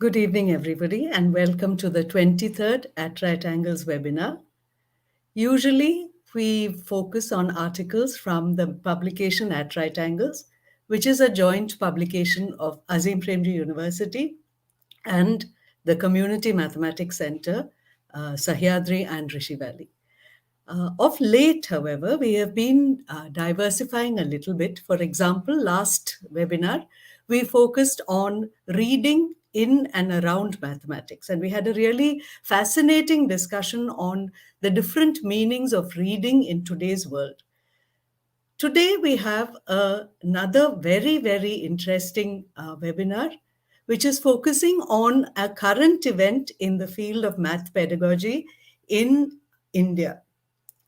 Good evening, everybody, and welcome to the 23rd At Right Angles webinar. Usually, we focus on articles from the publication At Right Angles, which is a joint publication of Azim Premji University and the Community Mathematics Center, Sahyadri and Rishi Valley. Of late, however, we have been diversifying a little bit. For example, last webinar, we focused on reading in and around mathematics. And we had a really fascinating discussion on the different meanings of reading in today's world. Today, we have another very, very interesting webinar, which is focusing on a current event in the field of math pedagogy in India.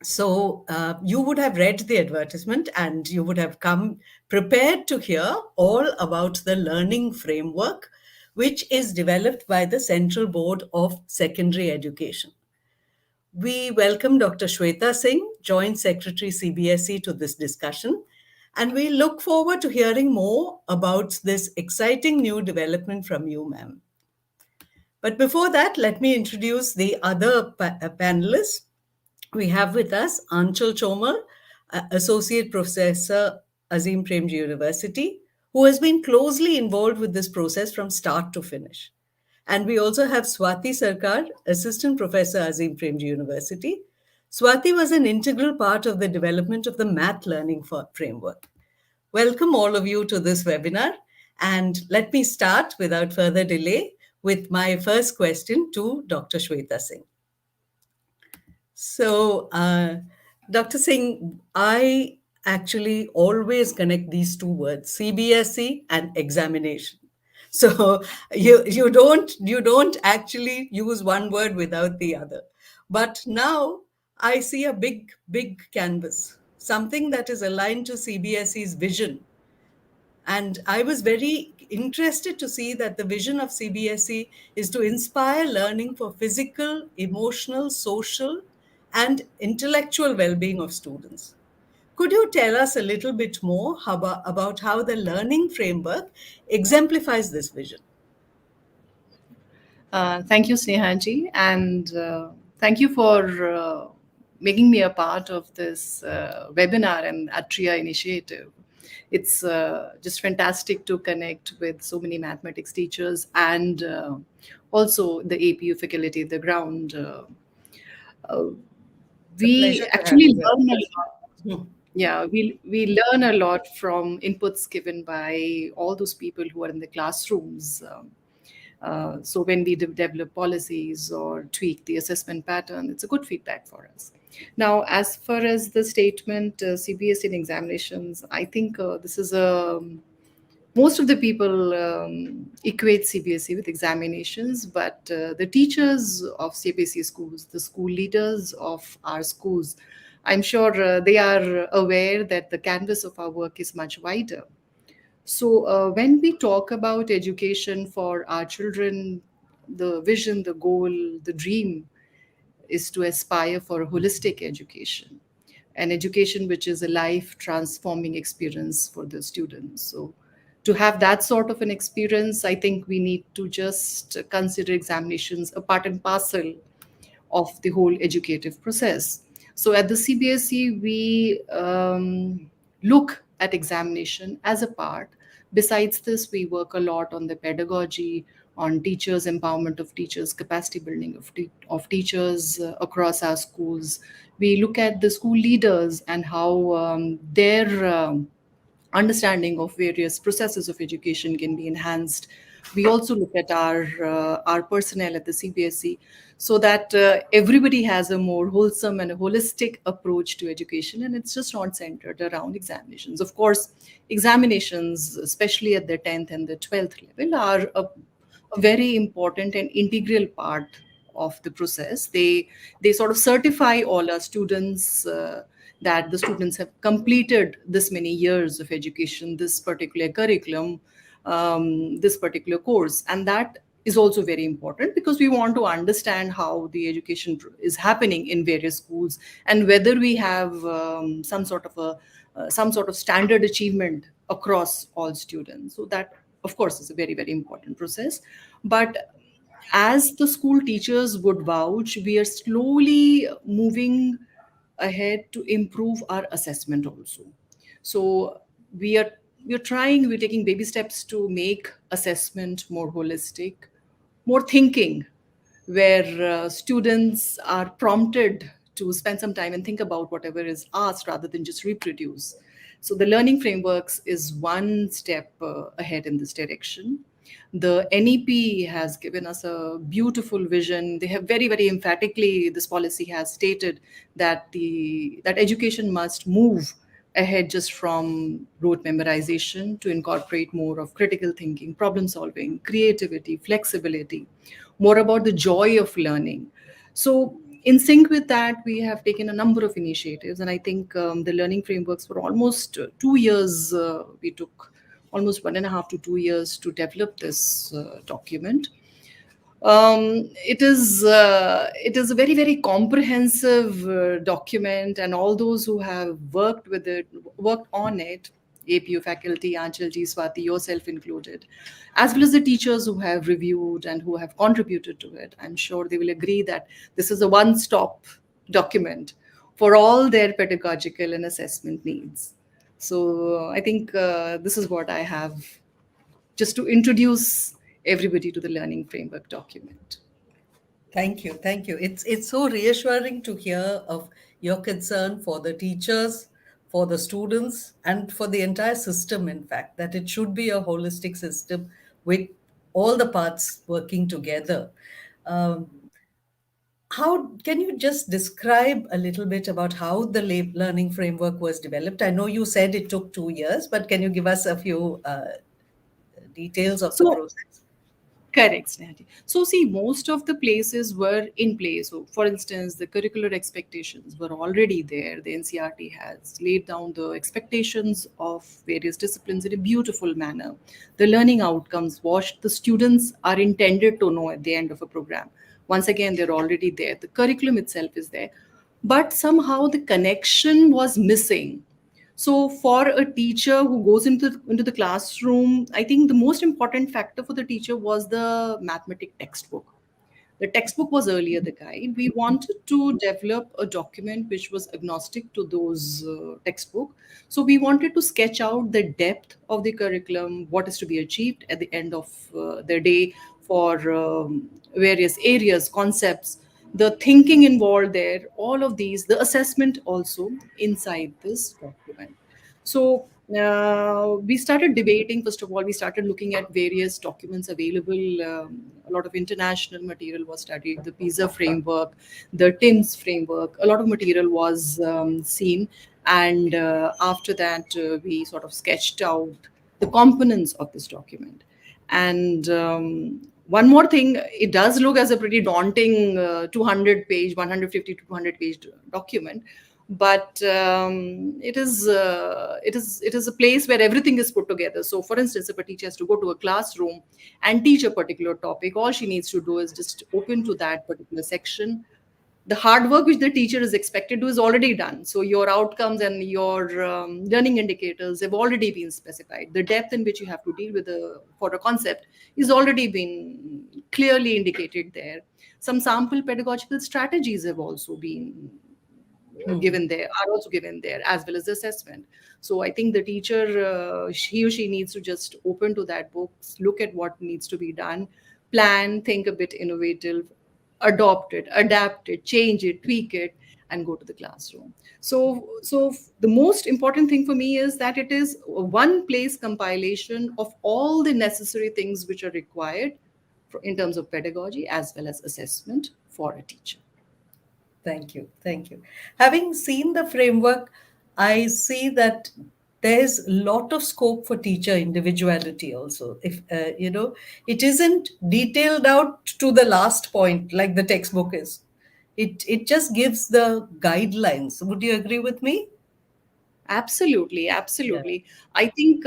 So you would have read the advertisement and you would have come prepared to hear all about the learning framework, which is developed by the Central Board of Secondary Education. We welcome Dr. Sweta Singh, Joint Secretary CBSE, to this discussion. And we look forward to hearing more about this exciting new development from you, ma'am. But before that, let me introduce the other panelists. We have with us Aanchal Chomal, Associate Professor, Azim Premji University, who has been closely involved with this process from start to finish. And we also have Swati Sircar, Assistant Professor, Azim Premji University. Swati was an integral part of the development of the math learning framework. Welcome all of you to this webinar. And let me start without further delay with my first question to Dr. Sweta Singh. So, Dr. Singh, I actually always connect these two words, CBSE and examination. So you don't actually use one word without the other. But now I see a big canvas, something that is aligned to CBSE's vision. And I was very interested to see that the vision of CBSE is to inspire learning for physical, emotional, social, and intellectual well-being of students. Could you tell us a little bit more about how the learning framework exemplifies this vision? Thank you, Sneha ji, and thank you for making me a part of this webinar and Atria initiative. It's just fantastic to connect with so many mathematics teachers and also the APU faculty, the ground. Uh, It's a pleasure we to have actually you learn a with lot. us. Yeah, we learn a lot from inputs given by all those people who are in the classrooms. So when we develop policies or tweak the assessment pattern, it's a good feedback for us. Now, as far as the statement CBSE in examinations, I think this is a most of the people equate CBSE with examinations, but the teachers of CBSE schools, the school leaders of our schools, I'm sure they are aware that the canvas of our work is much wider. So, when we talk about education for our children, the vision, the goal, the dream is to aspire for a holistic education, an education which is a life transforming experience for the students. So, to have that sort of an experience, I think we need to just consider examinations a part and parcel of the whole educative process. So at the CBSE, we look at examination as a part. Besides this, we work a lot on the pedagogy, on teachers, empowerment of teachers, capacity building of teachers across our schools. We look at the school leaders and how their understanding of various processes of education can be enhanced. We also look at our personnel at the CBSE so that everybody has a more wholesome and a holistic approach to education, and it's just not centered around examinations. Of course, examinations, especially at the 10th and the 12th level, are a very important and integral part of the process. They sort of certify all our students that the students have completed this many years of education, this particular curriculum, this particular course, and that is also very important because we want to understand how the education is happening in various schools and whether we have some sort of standard achievement across all students. So that of course, it's a very, very important process. But as the school teachers would vouch, we are slowly moving ahead to improve our assessment also. So we are we're taking baby steps to make assessment more holistic, more thinking, where students are prompted to spend some time and think about whatever is asked rather than just reproduce. So the learning frameworks is one step ahead in this direction. The NEP has given us a beautiful vision. They have very, very emphatically, this policy has stated that that education must move ahead just from rote memorization to incorporate more of critical thinking, problem solving, creativity, flexibility, more about the joy of learning. So, in sync with that, we have taken a number of initiatives, and I think the learning frameworks for almost 2 years, we took almost 1.5 to 2 years to develop this document. It is a very, very comprehensive document, and all those who have worked on it, APU faculty, Aanchal ji, Swati, yourself included, as well as the teachers who have reviewed and who have contributed to it, I'm sure they will agree that this is a one-stop document for all their pedagogical and assessment needs. So I think this is what I have just to introduce everybody to the learning framework document. Thank you, thank you. It's so reassuring to hear of your concern for the teachers, for the students, and for the entire system, in fact, that it should be a holistic system with all the parts working together. Um, how can you just describe a little bit about how the learning framework was developed? I know you said it took 2 years, but can you give us a few details of the So process? correct, Sneha. So, see, most of the places were in place. So, for instance, the curricular expectations were already there. The NCRT has laid down the expectations of various disciplines in a beautiful manner. The learning outcomes, what the students are intended to know at the end of a program. Once again, they're already there. The curriculum itself is there. But somehow the connection was missing. So for a teacher who goes into the classroom, I think the most important factor for the teacher was the mathematic textbook. The textbook was earlier the guide. We wanted to develop a document which was agnostic to those textbook. So we wanted to sketch out the depth of the curriculum, what is to be achieved at the end of the day for various areas, concepts, the thinking involved there, all of these, the assessment also inside this document. So we started debating. First of all, we started looking at various documents available. A lot of international material was studied, the PISA framework, the TIMS framework. A lot of material was seen. And after that, we sort of sketched out the components of this document. And one more thing, it does look as a pretty daunting 200 page, 150 to 200 page document, but it is a place where everything is put together. So for instance, if a teacher has to go to a classroom and teach a particular topic, all she needs to do is just open to that particular section. The hard work which the teacher is expected to is already done. So your outcomes and your learning indicators have already been specified. The depth in which you have to deal with for a concept is already been clearly indicated there. Some sample pedagogical strategies have also been Hmm. given there, are also given there, as well as the assessment. So I think the teacher, he or she needs to just open to that book, look at what needs to be done, plan, think a bit innovative, adopt it, adapt it, change it, tweak it, and go to the classroom. So the most important thing for me is that it is a one place compilation of all the necessary things which are required in terms of pedagogy as well as assessment for a teacher. Thank you. Thank you. Having seen the framework, I see that there's a lot of scope for teacher individuality also. If, it isn't detailed out to the last point like the textbook is. It just gives the guidelines. Would you agree with me? Absolutely, Yeah. absolutely. I think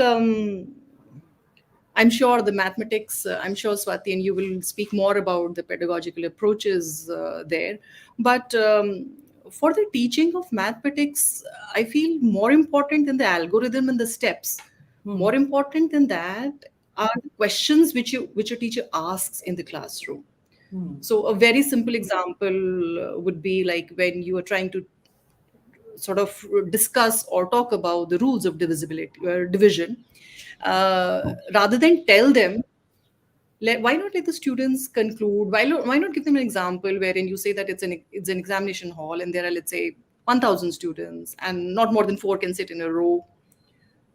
I'm sure the mathematics, I'm sure Swati and you will speak more about the pedagogical approaches there. But for the teaching of mathematics, I feel more important than the algorithm and the steps. Hmm. More important than that, are the questions which a teacher asks in the classroom. Hmm. So a very simple example would be like when you are trying to sort of discuss or talk about the rules of divisibility division, rather than tell them, why not let the students conclude? Why not give them an example wherein you say that it's an examination hall and there are, let's say, 1,000 students and not more than four can sit in a row.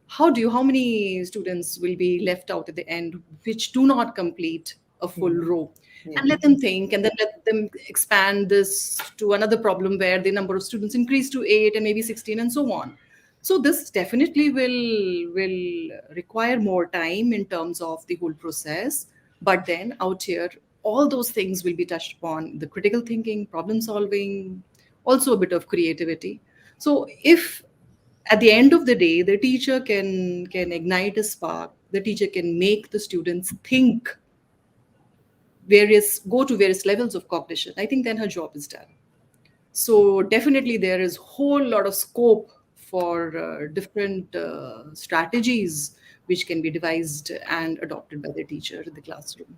How many students will be left out at the end which do not complete a full Hmm. row? Yeah. And let them think, and then let them expand this to another problem where the number of students increase to 8 and maybe 16 and so on. So this definitely will require more time in terms of the whole process. But then out here, all those things will be touched upon: the critical thinking, problem solving, also a bit of creativity. So if at the end of the day the teacher can ignite a spark, the teacher can make the students think, go to various levels of cognition, I think then her job is done. So definitely there is whole lot of scope for different strategies which can be devised and adopted by the teacher in the classroom.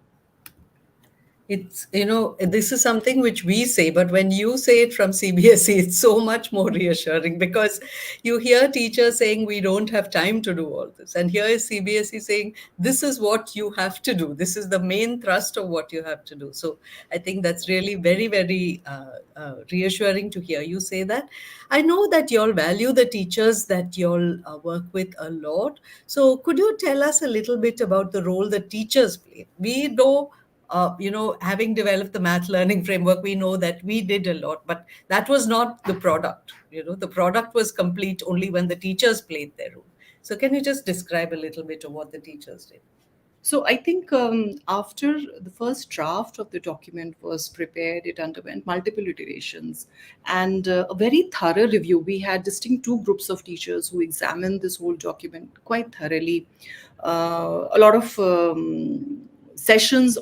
It's, this is something which we say, but when you say it from CBSE, it's so much more reassuring because you hear teachers saying, we don't have time to do all this. And here is CBSE saying, this is what you have to do. This is the main thrust of what you have to do. So I think that's really very, very reassuring to hear you say that. I know that you all value the teachers that you all work with a lot. So could you tell us a little bit about the role that teachers play? We know having developed the math learning framework, we know that we did a lot, but that was not the product. The product was complete only when the teachers played their role. So, can you just describe a little bit of what the teachers did? So I think after the first draft of the document was prepared, it underwent multiple iterations and a very thorough review. We had distinct two groups of teachers who examined this whole document quite thoroughly. A lot of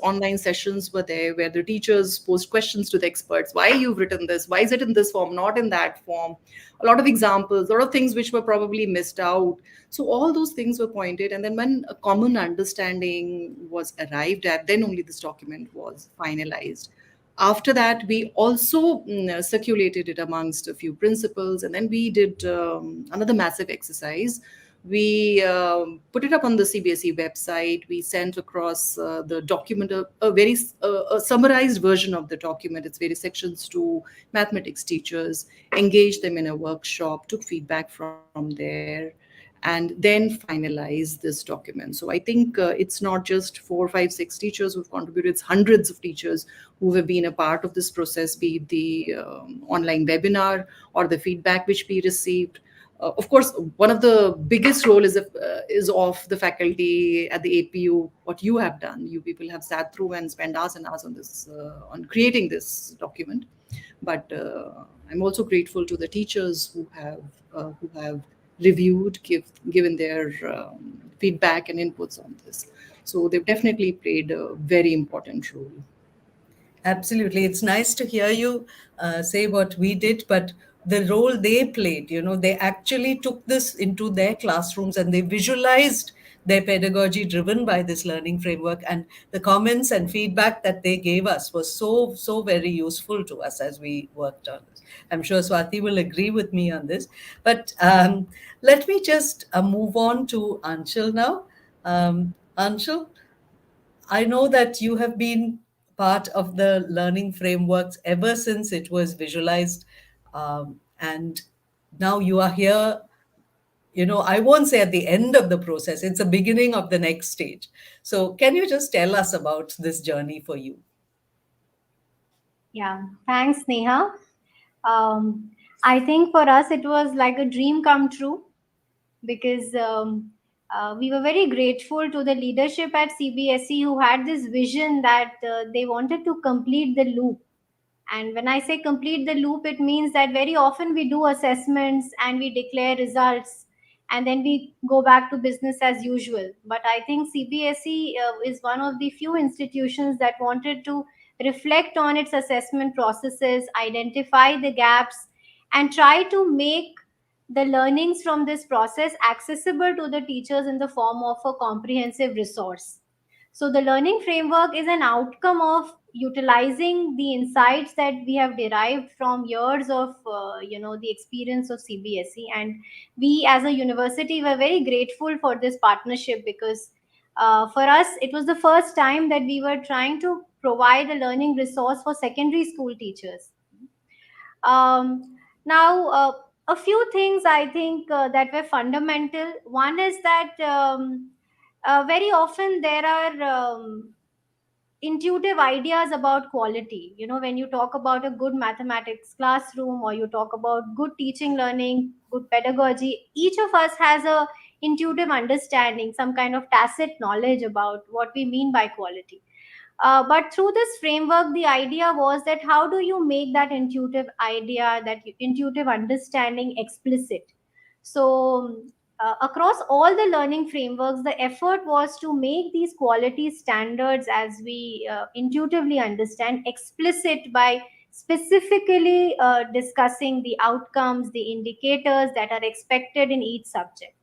online sessions were there where the teachers posed questions to the experts. Why you've written this? Why is it in this form, not in that form? A lot of examples, a lot of things which were probably missed out. So all those things were pointed, and then when a common understanding was arrived at, then only this document was finalized. After that, we also circulated it amongst a few principals, and then we did another massive exercise. We put it up on the CBSE website. We sent across the document, a very a summarized version of the document, its various sections, to mathematics teachers, engaged them in a workshop, took feedback from there, and then finalize this document. So I think it's not just four, five, six teachers who've contributed, it's hundreds of teachers who have been a part of this process, be it the online webinar or the feedback which we received. Of course, one of the biggest role is of the faculty at the APU. What you have done, you people have sat through and spent hours and hours on this, on creating this document. But I'm also grateful to the teachers who have reviewed, given their feedback and inputs on this. So they've definitely played a very important role. Absolutely. It's nice to hear you say what we did, but the role they played, they actually took this into their classrooms and they visualized their pedagogy driven by this learning framework. And the comments and feedback that they gave us was so, so very useful to us as we worked on this. I'm sure Swati will agree with me on this. But let me just move on to Anchal now. Anchal, I know that you have been part of the learning frameworks ever since it was visualized. And now you are here. I won't say at the end of the process, it's the beginning of the next stage. So, can you just tell us about this journey for you? Yeah, thanks, Sneha. I think for us it was like a dream come true because we were very grateful to the leadership at CBSE who had this vision that they wanted to complete the loop. And when I say complete the loop, it means that very often we do assessments and we declare results and then we go back to business as usual. But I think CBSE is one of the few institutions that wanted to reflect on its assessment processes, identify the gaps, and try to make the learnings from this process accessible to the teachers in the form of a comprehensive resource. So the learning framework is an outcome of utilizing the insights that we have derived from years of the experience of CBSE, and we as a university were very grateful for this partnership, because for us it was the first time that we were trying to provide a learning resource for secondary school teachers. Now, a few things I think that were fundamental. One is that very often there are intuitive ideas about quality. When you talk about a good mathematics classroom, or you talk about good teaching learning, good pedagogy, each of us has a intuitive understanding, some kind of tacit knowledge about what we mean by quality. But through this framework, the idea was that how do you make that intuitive idea, that intuitive understanding explicit? So, across all the learning frameworks, the effort was to make these quality standards, as we intuitively understand, explicit by specifically discussing the outcomes, the indicators that are expected in each subject.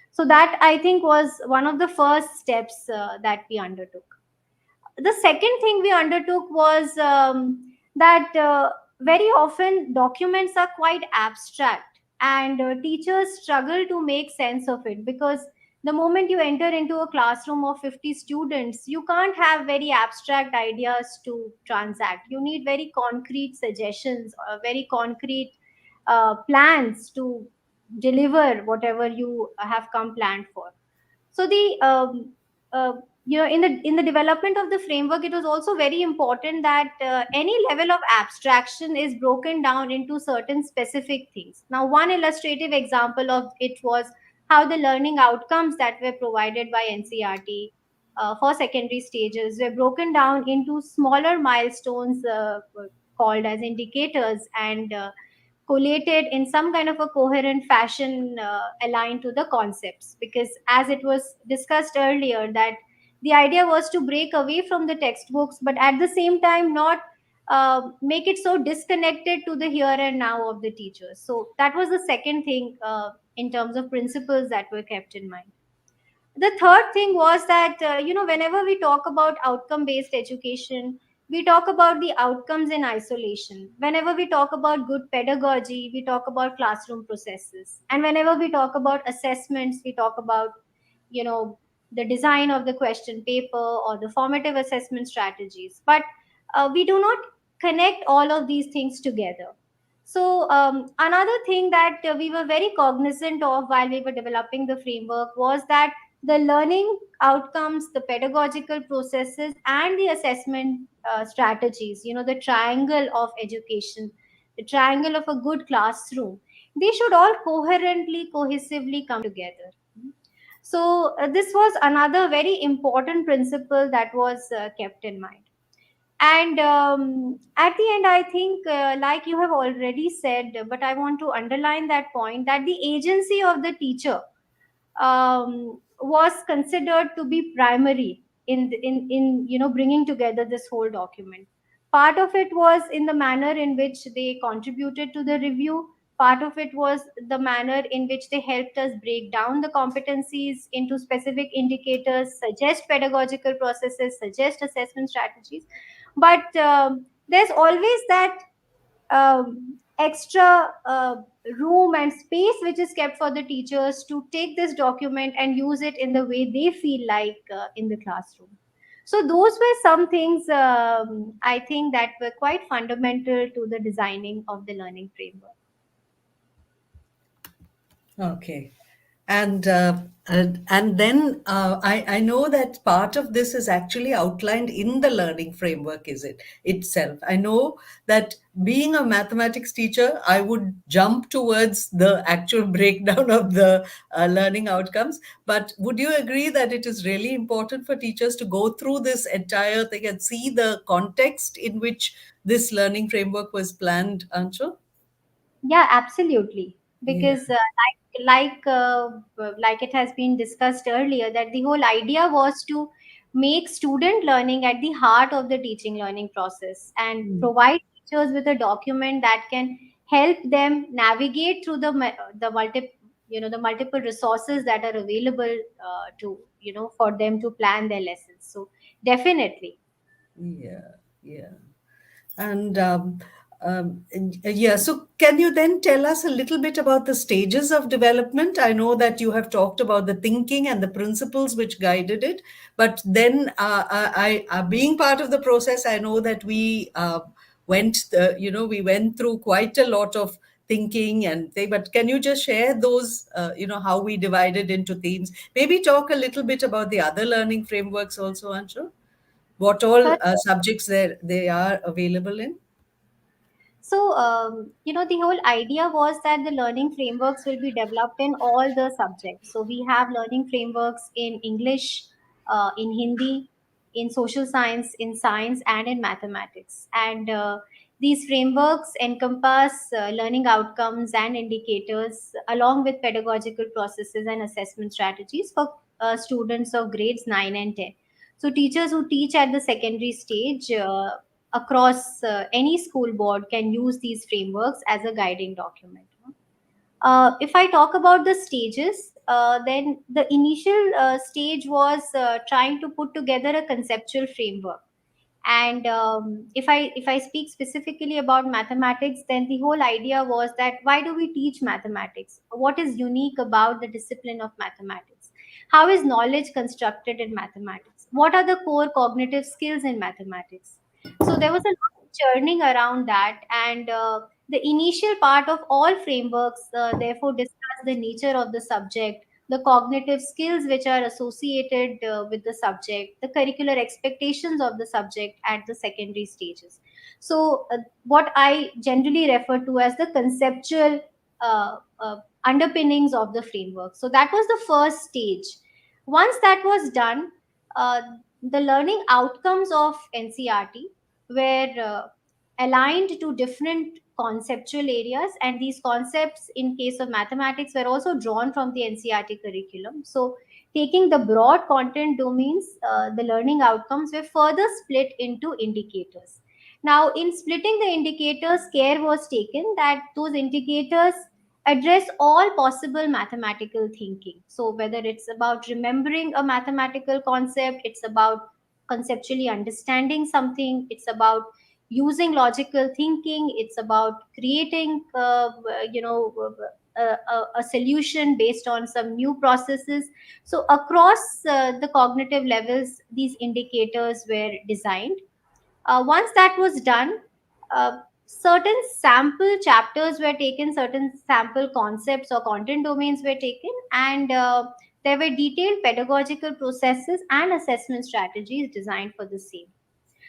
So, that I think was one of the first steps that we undertook. The second thing we undertook was that very often documents are quite abstract, and teachers struggle to make sense of it, because the moment you enter into a classroom of 50 students, you can't have very abstract ideas to transact. You need very concrete suggestions, very concrete plans to deliver whatever you have come planned for. So the uh, in the development of the framework, it was also very important that any level of abstraction is broken down into certain specific things. Now, one illustrative example of it was how the learning outcomes that were provided by NCRT for secondary stages were broken down into smaller milestones called as indicators, and collated in some kind of a coherent fashion aligned to the concepts, because as it was discussed earlier, that the idea was to break away from the textbooks, but at the same time not make it so disconnected to the here and now of the teachers. So that was the second thing in terms of principles that were kept in mind. The third thing was that whenever we talk about outcome based education, we talk about the outcomes in isolation. Whenever we talk about good pedagogy, we talk about classroom processes, and whenever we talk about assessments, we talk about you know the design of the question paper or the formative assessment strategies. But we do not connect all of these things together. So another thing that we were very cognizant of while we were developing the framework was that the learning outcomes, the pedagogical processes, and the assessment strategies, the triangle of education, the triangle of a good classroom, they should all coherently, cohesively come together. So, this was another very important principle that was kept in mind. And at the end, I think, like you have already said, but I want to underline that point, that the agency of the teacher was considered to be primary in bringing together this whole document. Part of it was in the manner in which they contributed to the review. Part of it was the manner in which they helped us break down the competencies into specific indicators, suggest pedagogical processes, suggest assessment strategies. But there's always that extra room and space which is kept for the teachers to take this document and use it in the way they feel like in the classroom. So those were some things I think that were quite fundamental to the designing of the learning framework. Okay. And then I know that part of this is actually outlined in the learning framework, is it itself? I know that being a mathematics teacher, I would jump towards the actual breakdown of the learning outcomes. But would you agree that it is really important for teachers to go through this entire thing and see the context in which this learning framework was planned, Anshul? Yeah, absolutely. Yeah. Because like it has been discussed earlier, that the whole idea was to make student learning at the heart of the teaching learning process, and Mm. provide teachers with a document that can help them navigate through the the multiple resources that are available to for them to plan their lessons. So definitely. Yeah, yeah. And yeah, so can you then tell us a little bit about the stages of development? I know that you have talked about the thinking and the principles which guided it, but then being part of the process, I know that we went through quite a lot of thinking and they, but can you just share those, how we divided into themes? Maybe talk a little bit about the other learning frameworks also, Anshul. What all subjects they are available in? So, the whole idea was that the learning frameworks will be developed in all the subjects. So, we have learning frameworks in English, in Hindi, in social science, and in mathematics. And these frameworks encompass learning outcomes and indicators, along with pedagogical processes and assessment strategies for students of grades 9 and 10. So, teachers who teach at the secondary stage across any school board can use these frameworks as a guiding document. If I talk about the stages, then the initial stage was trying to put together a conceptual framework. And if I speak specifically about mathematics, then the whole idea was that why do we teach mathematics? What is unique about the discipline of mathematics? How is knowledge constructed in mathematics? What are the core cognitive skills in mathematics? So there was a lot of churning around that, and the initial part of all frameworks therefore discuss the nature of the subject, the cognitive skills which are associated with the subject, the curricular expectations of the subject at the secondary stages. So, what I generally refer to as the conceptual underpinnings of the framework. So, that was the first stage. Once that was done, uh, the learning outcomes of NCRT were aligned to different conceptual areas, and these concepts in case of mathematics were also drawn from the NCRT curriculum. So taking the broad content domains, the learning outcomes were further split into indicators. Now, in splitting the indicators, care was taken that those indicators address all possible mathematical thinking. So whether it's about remembering a mathematical concept, it's about conceptually understanding something, it's about using logical thinking, it's about creating a solution based on some new processes. So across the cognitive levels, these indicators were designed. Once that was done, uh, certain sample chapters were taken, certain sample concepts or content domains were taken, and there were detailed pedagogical processes and assessment strategies designed for the same.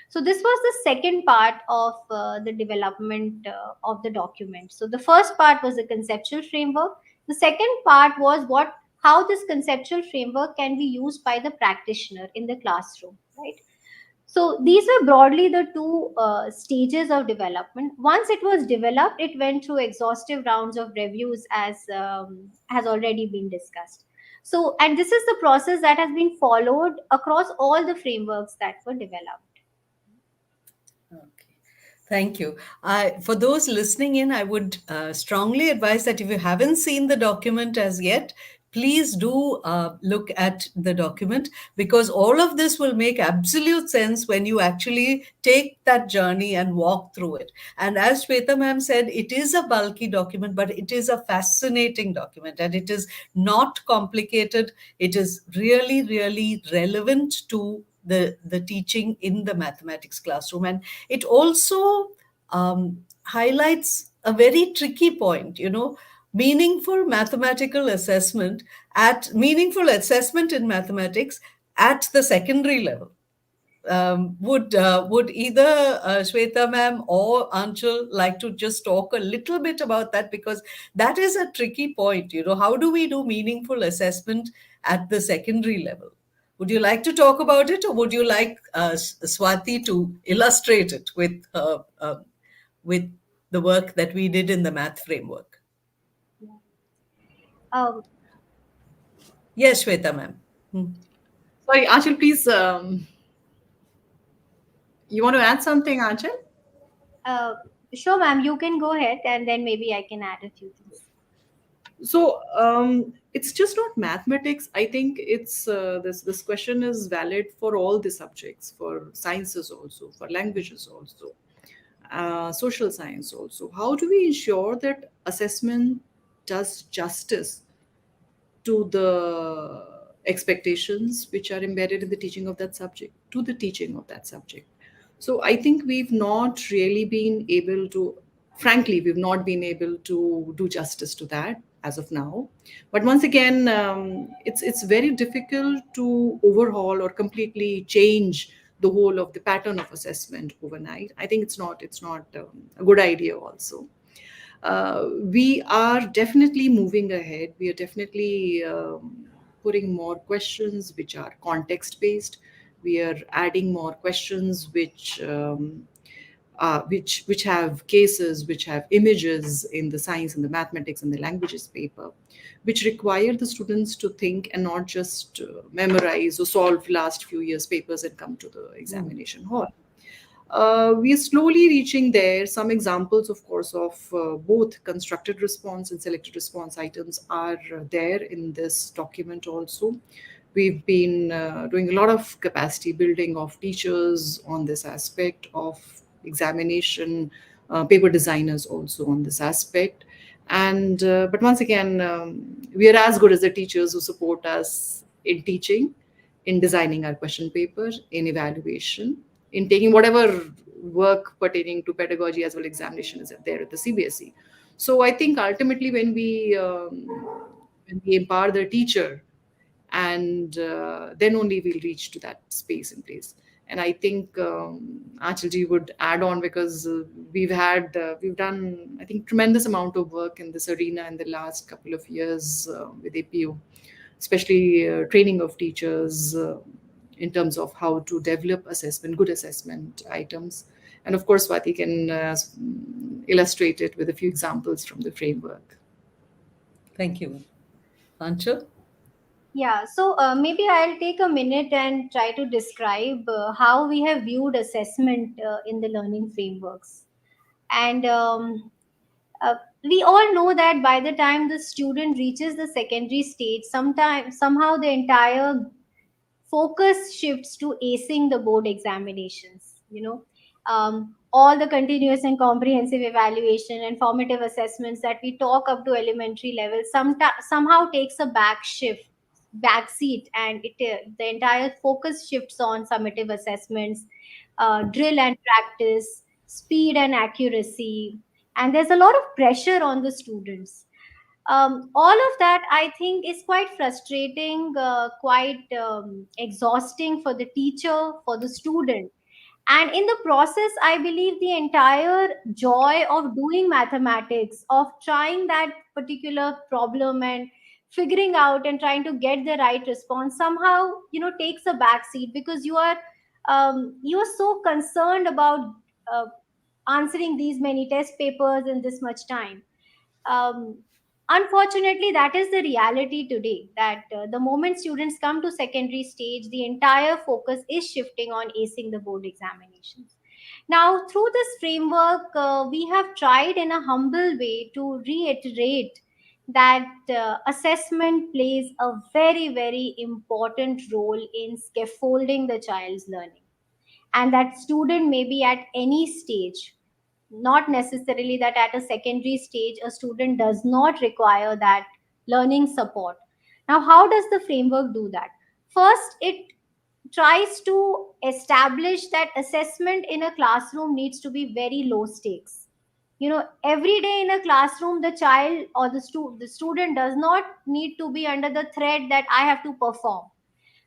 So this was the second part of the development of the document. So the first part was the conceptual framework. The second part was what how this conceptual framework can be used by the practitioner in the classroom, right? So these were broadly the two stages of development. Once it was developed, it went through exhaustive rounds of reviews, as has already been discussed. So, and this is the process that has been followed across all the frameworks that were developed. Okay. Thank you. For those listening in, I would strongly advise that if you haven't seen the document as yet, please do look at the document, because all of this will make absolute sense when you actually take that journey and walk through it. And as Shweta ma'am said, it is a bulky document, but it is a fascinating document and it is not complicated. It is really, really relevant to the teaching in the mathematics classroom. And it also highlights a very tricky point, meaningful assessment in mathematics at the secondary level. Would either Shweta ma'am or Aanchal like to just talk a little bit about that, because that is a tricky point. How do we do meaningful assessment at the secondary level? Would you like to talk about it, or would you like Swati to illustrate it with the work that we did in the math framework? Um, Yes, Shweta ma'am. Hmm. Sorry, Aanchal, please. You want to add something, Aanchal? uh, Sure, ma'am, you can go ahead and then maybe I can add a few things. So it's just not mathematics. I think it's this question is valid for all the subjects, for sciences also, for languages also, social science also. How do we ensure that assessment does justice to the expectations which are embedded in the teaching of that subject, to the teaching of that subject? So I think we've not really been able to, frankly, we've not been able to do justice to that as of now. But once again, it's very difficult to overhaul or completely change the whole of the pattern of assessment overnight. I think it's not a good idea also. We are definitely moving ahead. We are definitely putting more questions which are context based. We are adding more questions which have cases, which have images in the science and the mathematics and the languages paper, which require the students to think and not just memorize or solve last few years papers and come to the examination hall. We are slowly reaching there. Some examples, of course, of both constructed response and selected response items are there in this document also. We've been doing a lot of capacity building of teachers on this aspect, of examination, paper designers also on this aspect. And but once again, we are as good as the teachers who support us in teaching, in designing our question paper, in evaluation, in taking whatever work pertaining to pedagogy as well examination is there at the CBSE. So I think ultimately when we empower the teacher, and then only we'll reach to that space and place. And I think Aanchal ji would add on, because we've done, I think, tremendous amount of work in this arena in the last couple of years with APU, especially training of teachers in terms of how to develop assessment, good assessment items. And of course, Swati can illustrate it with a few examples from the framework. Thank you. Anchal? Yeah, so maybe I'll take a minute and try to describe how we have viewed assessment in the learning frameworks. And uh, we all know that by the time the student reaches the secondary stage, somehow the entire focus shifts to acing the board examinations. All the continuous and comprehensive evaluation and formative assessments that we talk up to elementary level somehow takes a back seat, and the entire focus shifts on summative assessments, drill and practice, speed and accuracy, and there's a lot of pressure on the students. All of that, I think, is quite frustrating, quite exhausting for the teacher, for the student. And in the process, I believe the entire joy of doing mathematics, of trying that particular problem and figuring out and trying to get the right response, somehow takes a back seat, because you are so concerned about uh, answering these many test papers in this much time. um, Unfortunately, that is the reality today, that the moment students come to secondary stage, the entire focus is shifting on acing the board examinations. Now, through this framework, we have tried in a humble way to reiterate that assessment plays a very, very important role in scaffolding the child's learning, and that student may be at any stage, not necessarily that at a secondary stage a student does not require that learning support. Now, how does the framework do that? First, it tries to establish that assessment in a classroom needs to be very low stakes. Every day in a classroom, the child or the student does not need to be under the threat that I have to perform.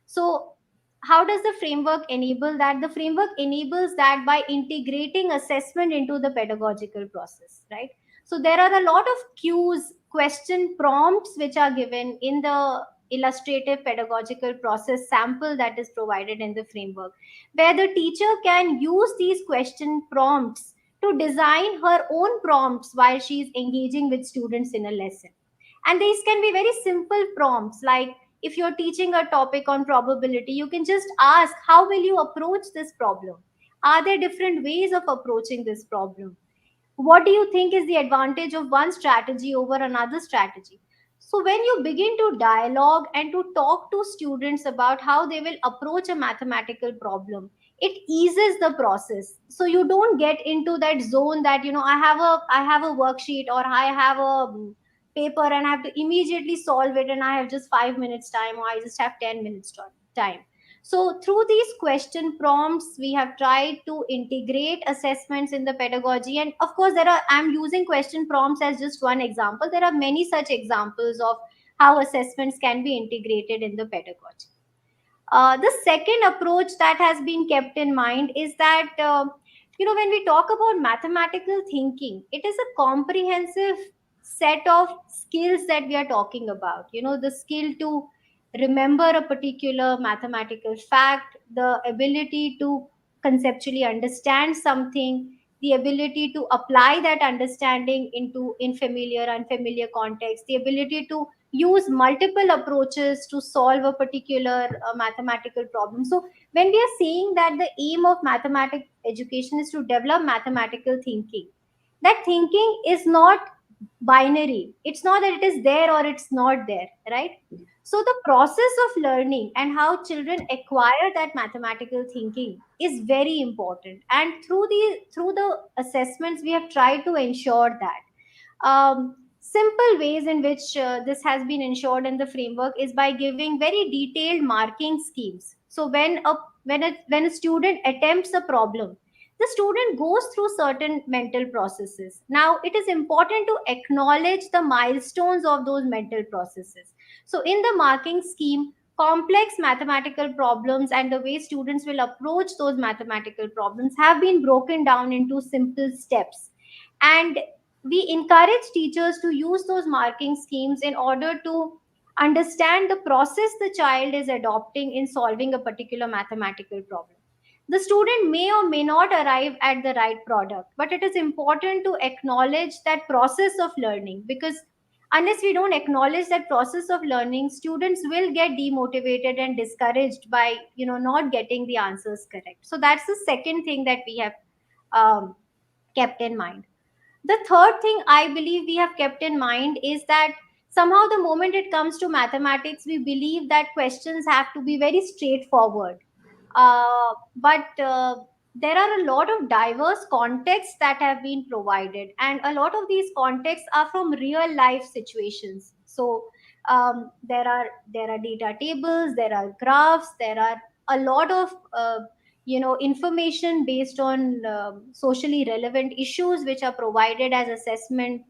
So, how does the framework enable that? The framework enables that by integrating assessment into the pedagogical process, right? So, there are a lot of cues, question prompts which are given in the illustrative pedagogical process sample that is provided in the framework, where the teacher can use these question prompts to design her own prompts while she is engaging with students in a lesson. And these can be very simple prompts, like if you're teaching a topic on probability, you can just ask, how will you approach this problem? Are there different ways of approaching this problem? what do you think is the advantage of one strategy over another strategy? So when you begin to dialogue and to talk to students about how they will approach a mathematical problem, it eases the process. So you don't get into that zone that, I have a worksheet, or I have a paper, and I have to immediately solve it, and I have just 5 minutes time, or I just have 10 minutes time. So, through these question prompts, we have tried to integrate assessments in the pedagogy. And of course, I'm using question prompts as just one example. There are many such examples of how assessments can be integrated in the pedagogy. The second approach that has been kept in mind is that, when we talk about mathematical thinking, it is a comprehensive set of skills that we are talking about. The skill to remember a particular mathematical fact, the ability to conceptually understand something, the ability to apply that understanding into in familiar, unfamiliar context, the ability to use multiple approaches to solve a particular mathematical problem. So when we are saying that the aim of mathematics education is to develop mathematical thinking, that thinking is not binary. It's not that it is there or it's not there, right? So the process of learning and how children acquire that mathematical thinking is very important. And through the assessments, we have tried to ensure that. Simple ways in which this has been ensured in the framework is by giving very detailed marking schemes. So when a student attempts a problem, the student goes through certain mental processes. Now it is important to acknowledge the milestones of those mental processes. So in the marking scheme, complex mathematical problems and the way students will approach those mathematical problems have been broken down into simple steps. And we encourage teachers to use those marking schemes in order to understand the process the child is adopting in solving a particular mathematical problem. The student may or may not arrive at the right product, but it is important to acknowledge that process of learning, because unless we don't acknowledge that process of learning, students will get demotivated and discouraged by not getting the answers correct. So that's the second thing that we have um, kept in mind. The third thing I believe we have kept in mind is that somehow the moment it comes to mathematics, we believe that questions have to be very straightforward. But there are a lot of diverse contexts that have been provided, and a lot of these contexts are from real life situations. So there are data tables, there are graphs, there are a lot of information based on socially relevant issues which are provided as assessment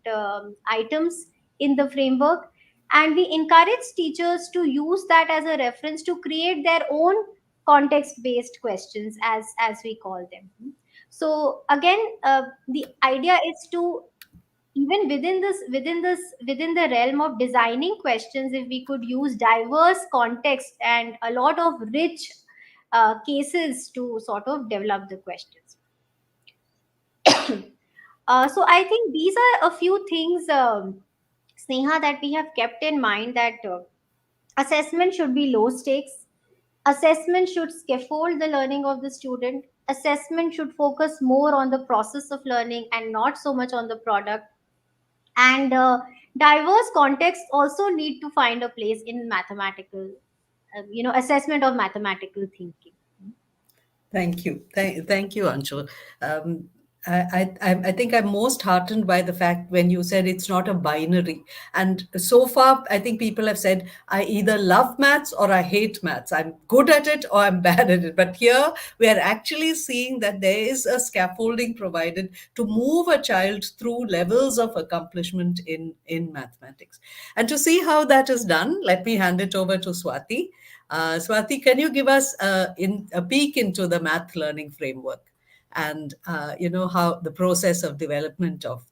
items in the framework. And we encourage teachers to use that as a reference to create their own context based questions, as we call them. So again, the idea is to, even within the realm of designing questions, if we could use diverse context and a lot of rich cases to sort of develop the questions. So I think these are a few things, Sneha, that we have kept in mind, that assessment should be low stakes. Assessment should scaffold the learning of the student. Assessment should focus more on the process of learning and not so much on the product. And diverse contexts also need to find a place in mathematical, assessment of mathematical thinking. Thank you. Thank you, Anshul. Um, I think I'm most heartened by the fact when you said it's not a binary. And so far, I think people have said, I either love maths or I hate maths. I'm good at it or I'm bad at it. But here we are actually seeing that there is a scaffolding provided to move a child through levels of accomplishment in mathematics. And to see how that is done, let me hand it over to Swati. Swati, can you give us a peek into the math learning framework and how the process of development of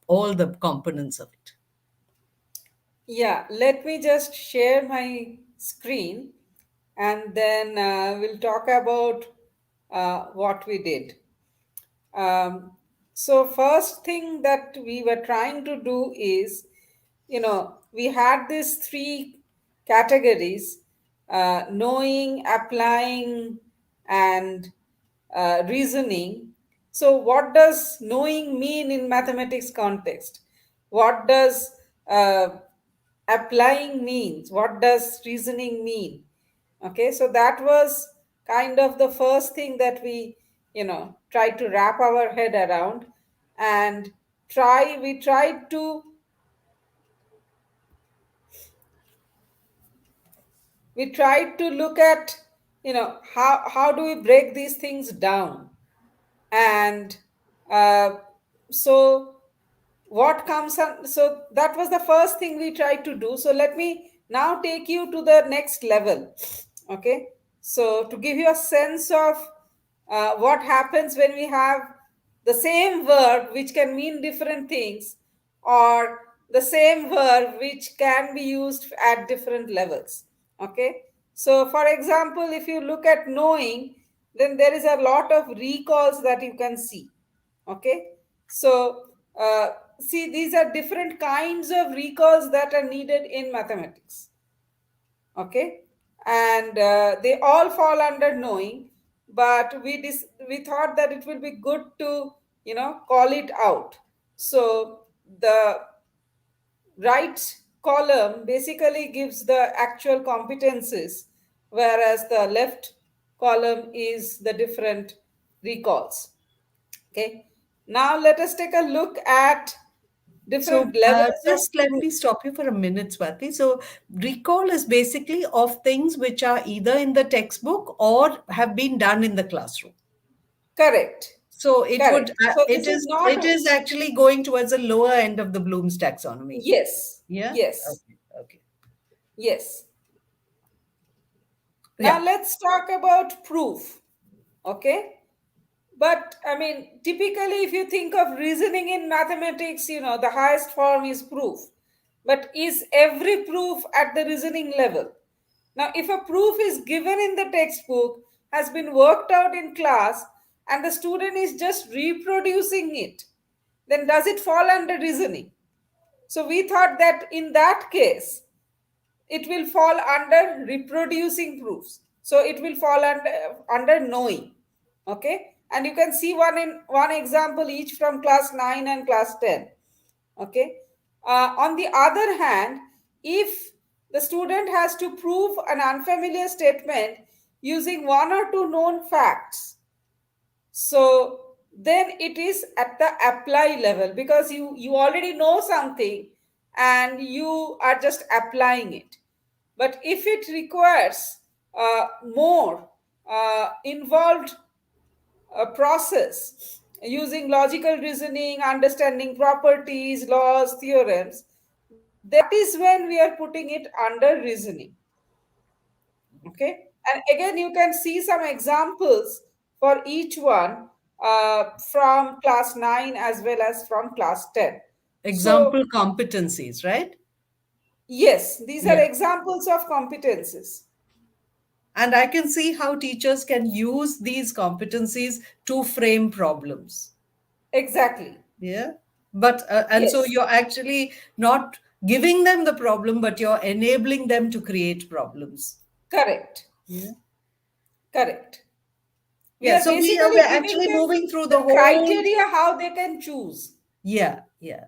all the components of it? Yeah, let me just share my screen and then we'll talk about what we did. Um, so, first thing that we were trying to do is, we had these three categories: knowing, applying, and reasoning. So, what does knowing mean in mathematics context? What does uh, applying means? What does reasoning mean? Okay, so that was kind of the first thing that we tried to wrap our head around, and tried to look at how do we break these things down. And uh, so what comes on, so that was the first thing we tried to do. So let me now take you to the next level. Okay, so to give you a sense of what happens when we have the same verb which can mean different things, or the same verb which can be used at different levels. Okay, so for example, if you look at knowing, then there is a lot of recalls that you can see. Okay, so uh, see, these are different kinds of recalls that are needed in mathematics. Okay, and they all fall under knowing, but we thought that it will be good to call it out. So the right column basically gives the actual competences, whereas the left column is the different recalls. Okay, now let us take a look at So different levels of just let proof. me stop you for a minute, Swati. So recall is basically of things which are either in the textbook or have been done in the classroom. Correct, So it would correct. So it this is is not it is actually going towards the lower end of the Bloom's taxonomy. yes, Yeah. yes, Okay. Okay. yes. Now Yeah. let's talk about proof. Okay, but I mean, typically, if you think of reasoning in mathematics, the highest form is proof. But is every proof at the reasoning level? Now, if a proof is given in the textbook, has been worked out in class, and the student is just reproducing it, then does it fall under reasoning? So we thought that in that case, it will fall under reproducing proofs. So it will fall under knowing. Okay, and you can see one example each from class 9 and class 10. Okay, on the other hand, if the student has to prove an unfamiliar statement using one or two known facts, so then it is at the apply level, because you already know something and you are just applying it. But if it requires more involved process using logical reasoning, understanding properties, laws, theorems, that is when we are putting it under reasoning. Okay, and again you can see some examples for each one from class 9 as well as from class 10. So Example competencies, right? yes, these are Yeah. examples of competences. And I can see how teachers can use these competencies to frame problems. Exactly. Yeah. But, and so Yes, you're actually not giving them the problem, but you're enabling them to create problems. correct, Yeah. correct. We Yeah. are So basically we're giving actually them moving through the the whole, criteria how they can choose. yeah. Yeah.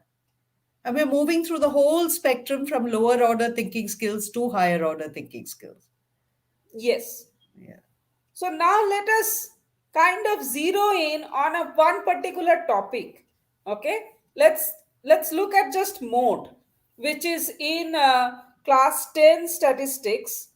And we're moving through the whole spectrum from lower order thinking skills to higher order thinking skills. Yes. Yeah. So now let us kind of zero in on a one particular topic. Okay, let's look at just mode, which is in class 10 statistics,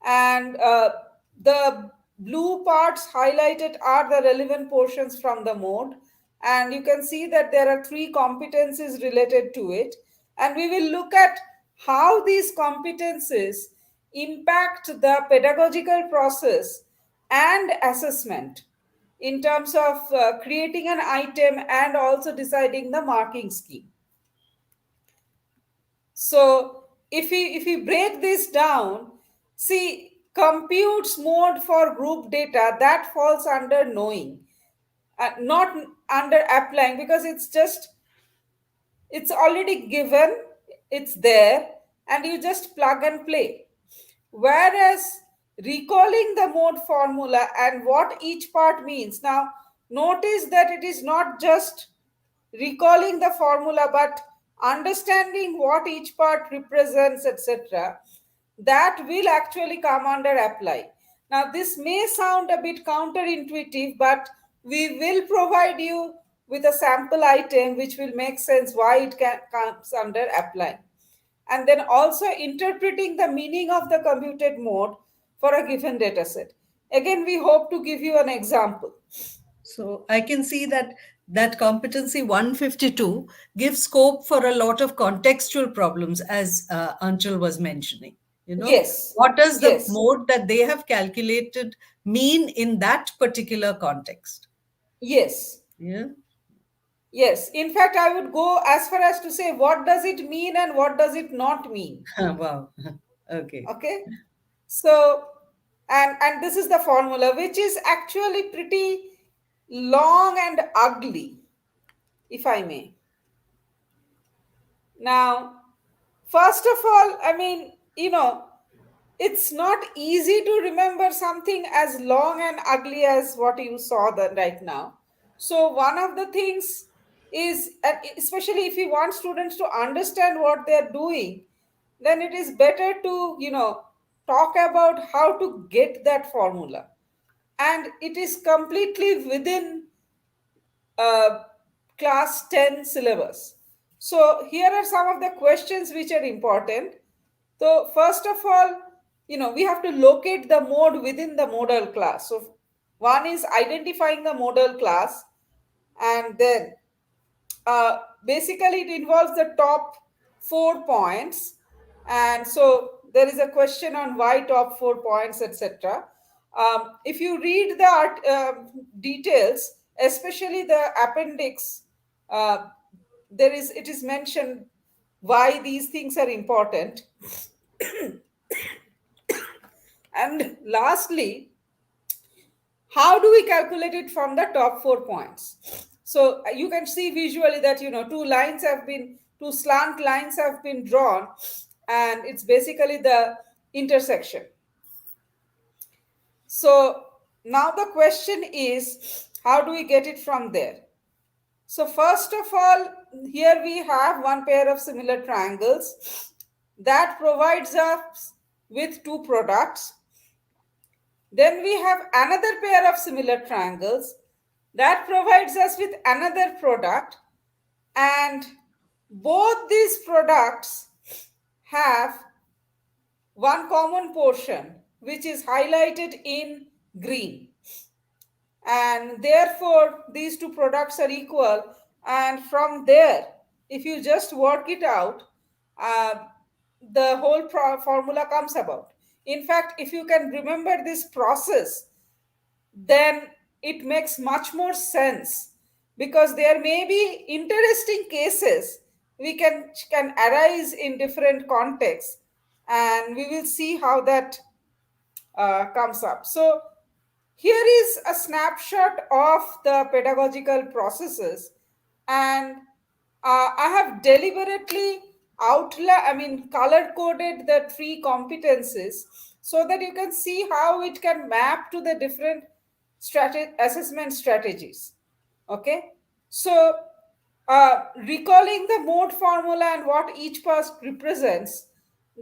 and the blue parts highlighted are the relevant portions from the mode, and you can see that there are three competencies related to it, and we will look at how these competencies impact the pedagogical process and assessment in terms of creating an item and also deciding the marking scheme. So if we break this down, see, computes mode for group data, that falls under knowing, not under applying, because it's already given, it's there, and you just plug and play. Whereas recalling the mode formula and what each part means. Now, notice that it is not just recalling the formula but understanding what each part represents, etc., that will actually come under apply. Now, this may sound a bit counterintuitive, but we will provide you with a sample item which will make sense why it comes under apply. And then also interpreting the meaning of the computed mode for a given data set. Again, we hope to give you an example. So I can see that competency 152 gives scope for a lot of contextual problems, as Anchal was mentioning. Yes, What does the yes, mode that they have calculated mean in that particular context? yes, Yeah. yes. In fact, I would go as far as to say what does it mean and what does it not mean. Wow. Okay. Okay. So, and this is the formula, which is actually pretty long and ugly, if I may. Now, first of all, I mean, it's not easy to remember something as long and ugly as what you saw right now. So one of the things is, and especially if you want students to understand what they're doing, then it is better to talk about how to get that formula, and it is completely within uh, class 10 syllabus. So here are some of the questions which are important. So first of all, we have to locate the mode within the modal class. So one is identifying the modal class, and then basically it involves the top 4 points. And so there is a question on why top 4 points, etc. If you read the details, especially the appendix, uh, it is mentioned why these things are important. And lastly, how do we calculate it from the top 4 points? So you can see visually that two slant lines have been drawn, and it's basically the intersection. So now the question is, how do we get it from there? So first of all, here we have one pair of similar triangles that provides us with two products. Then we have another pair of similar triangles that provides us with another product, and both these products have one common portion which is highlighted in green, and therefore these two products are equal. And from there, if you just work it out, uh, the whole formula comes about. In fact, if you can remember this process, then it makes much more sense, because there may be interesting cases we can arise in different contexts, and we will see how that comes up. So here is a snapshot of the pedagogical processes, and I have deliberately color coded the three competencies so that you can see how it can map to the different assessment strategies. Okay, so recalling the mode formula and what each pass represents,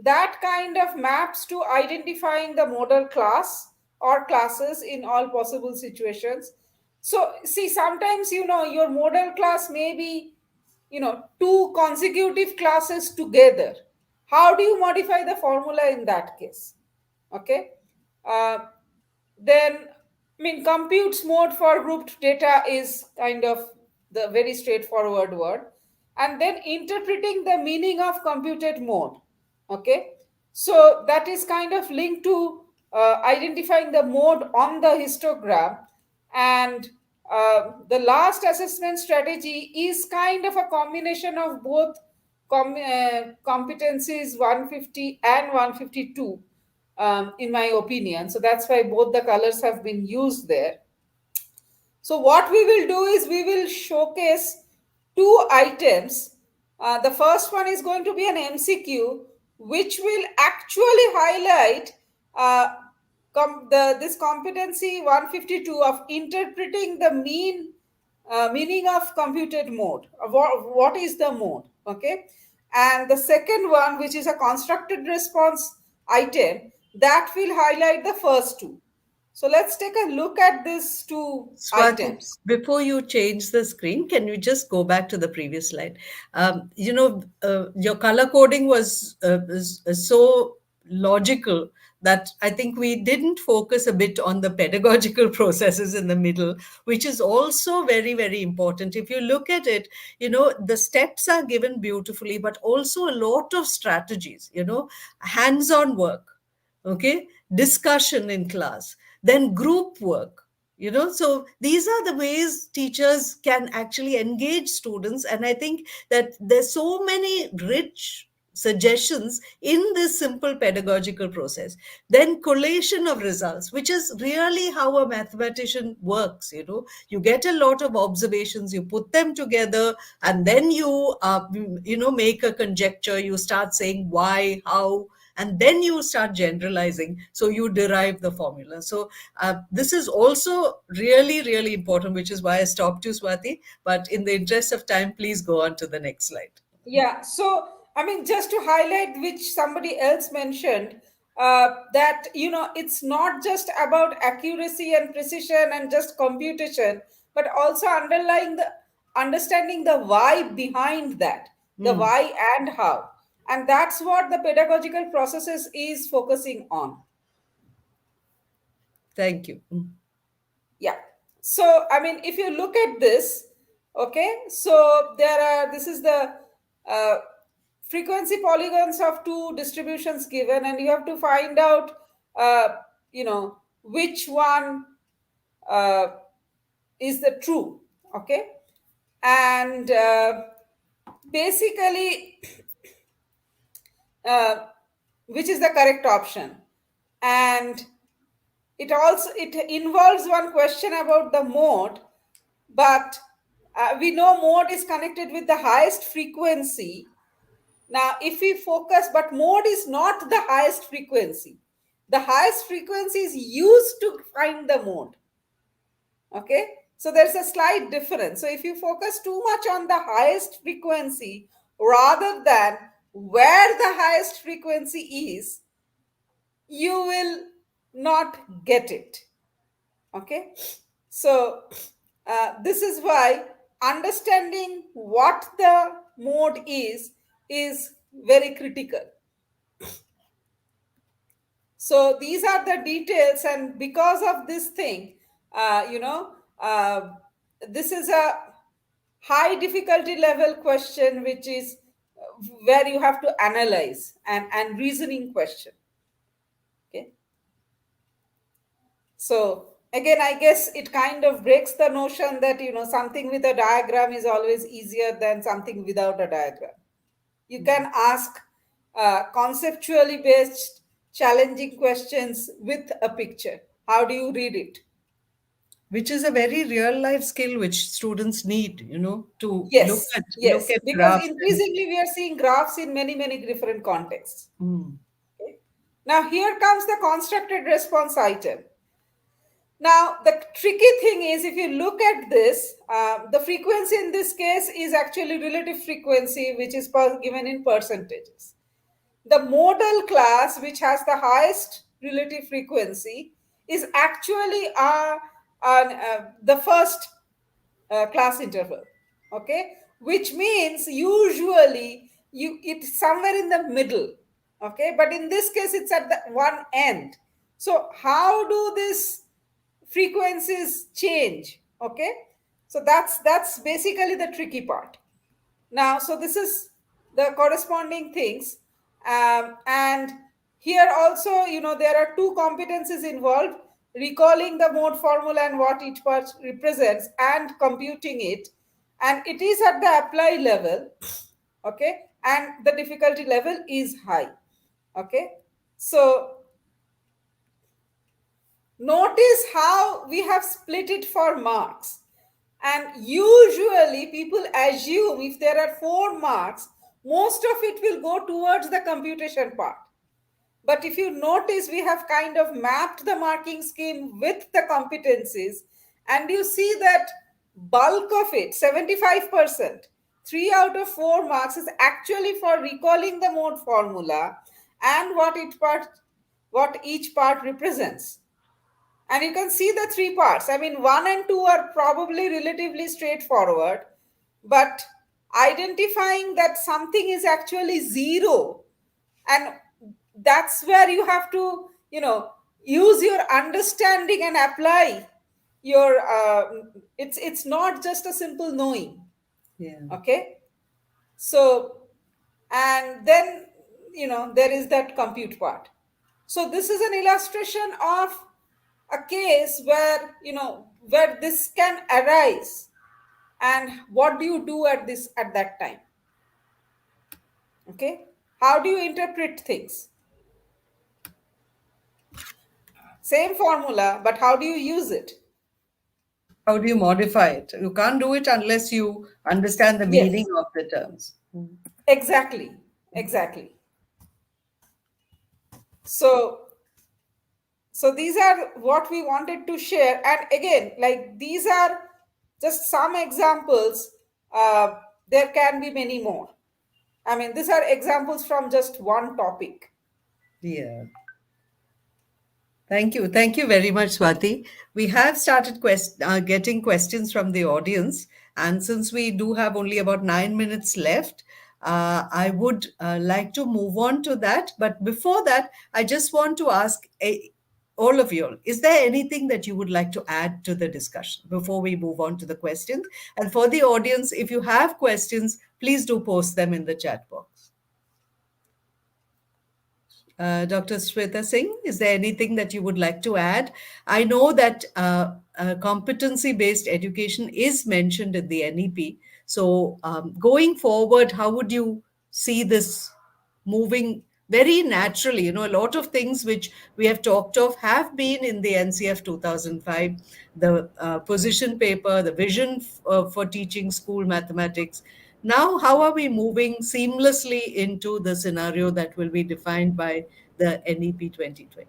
that kind of maps to identifying the modal class or classes in all possible situations. So see, sometimes your modal class may be two consecutive classes together. How do you modify the formula in that case? Okay. uh, then, computes mode for grouped data is kind of the very straightforward word. And then interpreting the meaning of computed mode. Okay. So that is kind of linked to identifying the mode on the histogram. And the last assessment strategy is kind of a combination of both competencies 150 and 152, in my opinion. So that's why both the colors have been used there. So what we will do is we will showcase two items. The first one is going to be an MCQ, which will actually highlight this competency 152 of interpreting the meaning of computed mode. What is the mode? Okay. And the second one, which is a constructed response item, that will highlight the first two. So let's take a look at these two Swati, items. before you change the screen, can you just go back to the previous slide? Your color coding is so logical that I think we didn't focus a bit on the pedagogical processes in the middle, which is also very, very important. If you look at it, the steps are given beautifully, but also a lot of strategies, hands-on work, okay, discussion in class, then group work, so these are the ways teachers can actually engage students. And I think that there's so many rich suggestions in this simple pedagogical process. Then collation of results, which is really how a mathematician works. You get a lot of observations, you put them together, and then you make a conjecture, you start saying why, how, and then you start generalizing, so you derive the formula. So this is also really, really important, which is why I stopped you, Swati. But in the interest of time, please go on to the next slide. Yeah, so I mean, just to highlight, which somebody else mentioned, that it's not just about accuracy and precision and just computation, but also understanding the why behind that, the why and how, and that's what the pedagogical processes is focusing on. Thank you. Yeah. So, I mean, if you look at this, okay, so this is the uh, frequency polygons of two distributions given, and you have to find out, which one uh, is the true, okay? And basically, uh, which is the correct option. And it involves one question about the mode, but we know mode is connected with the highest frequency. Now if we focus, but mode is not the highest frequency. The highest frequency is used to find the mode. Okay, so there's a slight difference. So if you focus too much on the highest frequency rather than where the highest frequency is, you will not get it. Okay, so this is why understanding what the mode is very critical. So these are the details, and because of this thing, uh, you know uh, this is a high difficulty level question, which is where you have to analyze and reasoning question. Okay, so again, I guess it kind of breaks the notion that something with a diagram is always easier than something without a diagram. You can ask conceptually based challenging questions with a picture. How do you read it? Which is a very real life skill which students need, to look Yes, at look yes, at because graphs and. increasingly we are seeing graphs in many, many different contexts. Mm. Okay. Now, here comes the constructed response item. Now, the tricky thing is, if you look at this, the frequency in this case is actually relative frequency, which is given in percentages. The modal class, which has the highest relative frequency, is actually the first class interval. Okay, which means usually it's somewhere in the middle. Okay, but in this case it's at the one end. So how do these frequencies change? Okay, so that's basically the tricky part. Now, so this is the corresponding things. And here also, there are two competencies involved: recalling the mode formula and what each part represents, and computing it. And it is at the apply level. Okay, and the difficulty level is high. Okay, so notice how we have split it for marks. And usually people assume if there are 4 marks, most of it will go towards the computation part. But if you notice, we have kind of mapped the marking scheme with the competencies, and you see that bulk of it, 75%, 3 out of 4 marks is actually for recalling the mode formula and what each part represents. And you can see the 3 parts. I mean, 1 and 2 are probably relatively straightforward, but identifying that something is actually 0, and that's where you have to, use your understanding and apply your, it's not just a simple knowing. Yeah. Okay. So, and then, there is that compute part. So this is an illustration of a case where, where this can arise, and what do you do at that time? Okay. How do you interpret things? Same formula, but how do you use it? How do you modify it? You can't do it unless you understand the meaning Yes, of the terms. exactly. Exactly. So, these are what we wanted to share. And again, like, these are just some examples. There can be many more. I mean, these are examples from just one topic. Yeah. Thank you. Thank you very much, Swati. We have started getting questions from the audience. And since we do have only about 9 minutes left, I would like to move on to that. But before that, I just want to ask all of you, is there anything that you would like to add to the discussion before we move on to the questions? And for the audience, if you have questions, please do post them in the chat box. Dr. Sweta Singh, is there anything that you would like to add? I know that competency-based education is mentioned in the NEP. So going forward, how would you see this moving very naturally? You know, a lot of things which we have talked of have been in the NCF 2005, the position paper, the vision for teaching school mathematics. Now, how are we moving seamlessly into the scenario that will be defined by the NEP 2020?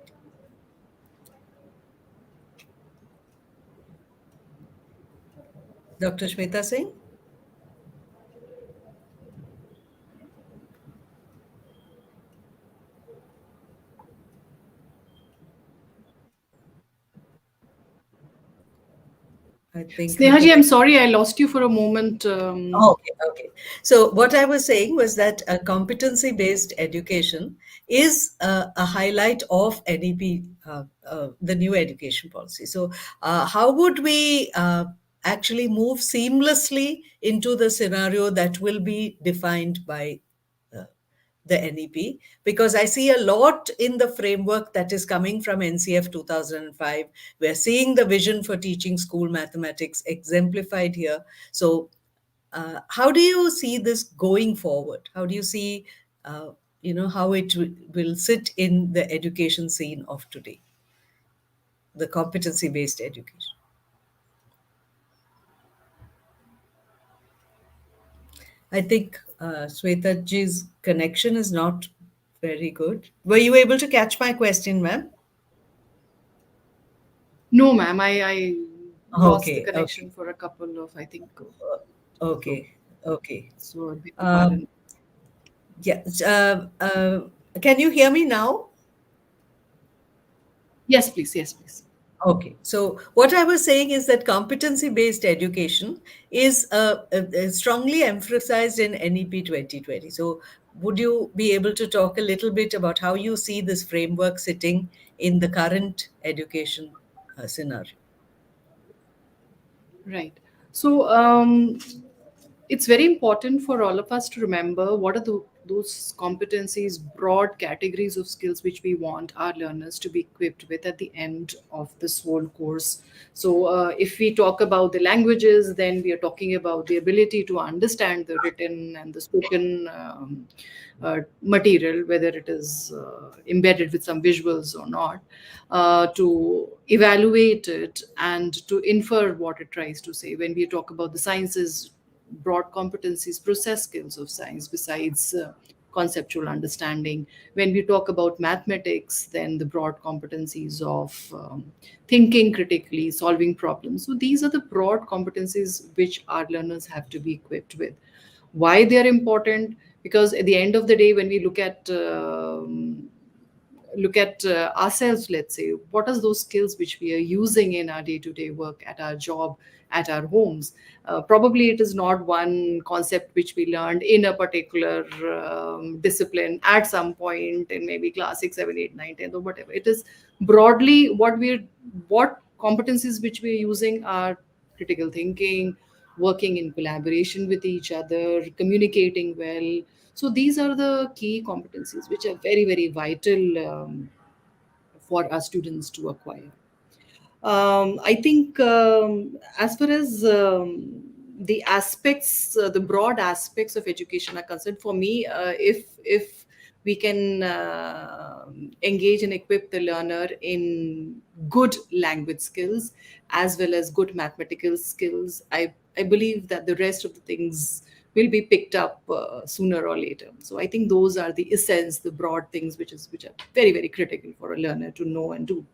Dr. Shweta Singh? I think her Snehaji, I'm connection. sorry, I lost you for a moment. Okay, okay. So what I was saying was that a competency-based education is a highlight of NEP, the new education policy. So how would we actually move seamlessly into the scenario that will be defined by uh, the NEP? Because I see a lot in the framework that is coming from NCF 2005. We're seeing the vision for teaching school mathematics exemplified here. So how do you see this going forward? How do you see, how it will sit in the education scene of today, the competency-based education? I think Swetaji's connection is not very good. Were you able to catch my question, ma'am? No, ma'am, I lost the Okay, okay, connection for a couple of, I think, so, okay, okay. so I beg your Um, pardon. yeah. Can you hear me now? Yes, please. Yes, please. Okay, so what I was saying is that competency-based education is strongly emphasized in NEP 2020. So would you be able to talk a little bit about how you see this framework sitting in the current education scenario? Right. So it's very important for all of us to remember what are those competencies, broad categories of skills which we want our learners to be equipped with at the end of this whole course. So if we talk about the languages, then we are talking about the ability to understand the written and the spoken material, whether it is embedded with some visuals or not, to evaluate it and to infer what it tries to say. When we talk about the sciences, broad competencies, process skills of science, besides conceptual understanding. When we talk about mathematics, then the broad competencies of thinking critically, solving problems. So these are the broad competencies which our learners have to be equipped with. Why they are important? Because at the end of the day, when we look at ourselves, let's say, what are those skills which we are using in our day-to-day work, at our job, at our homes? Probably it is not one concept which we learned in a particular discipline at some point in maybe class 6, 7, 8, 9, 10, or whatever. It is broadly what competencies which we are using are critical thinking, working in collaboration with each other, communicating well. So these are the key competencies which are very, very vital for our students to acquire. I think as far as the aspects, the broad aspects of education are concerned, for me, if we can engage and equip the learner in good language skills as well as good mathematical skills, I believe that the rest of the things will be picked up sooner or later. So I think those are the essence, the broad things which are very, very critical for a learner to know and do.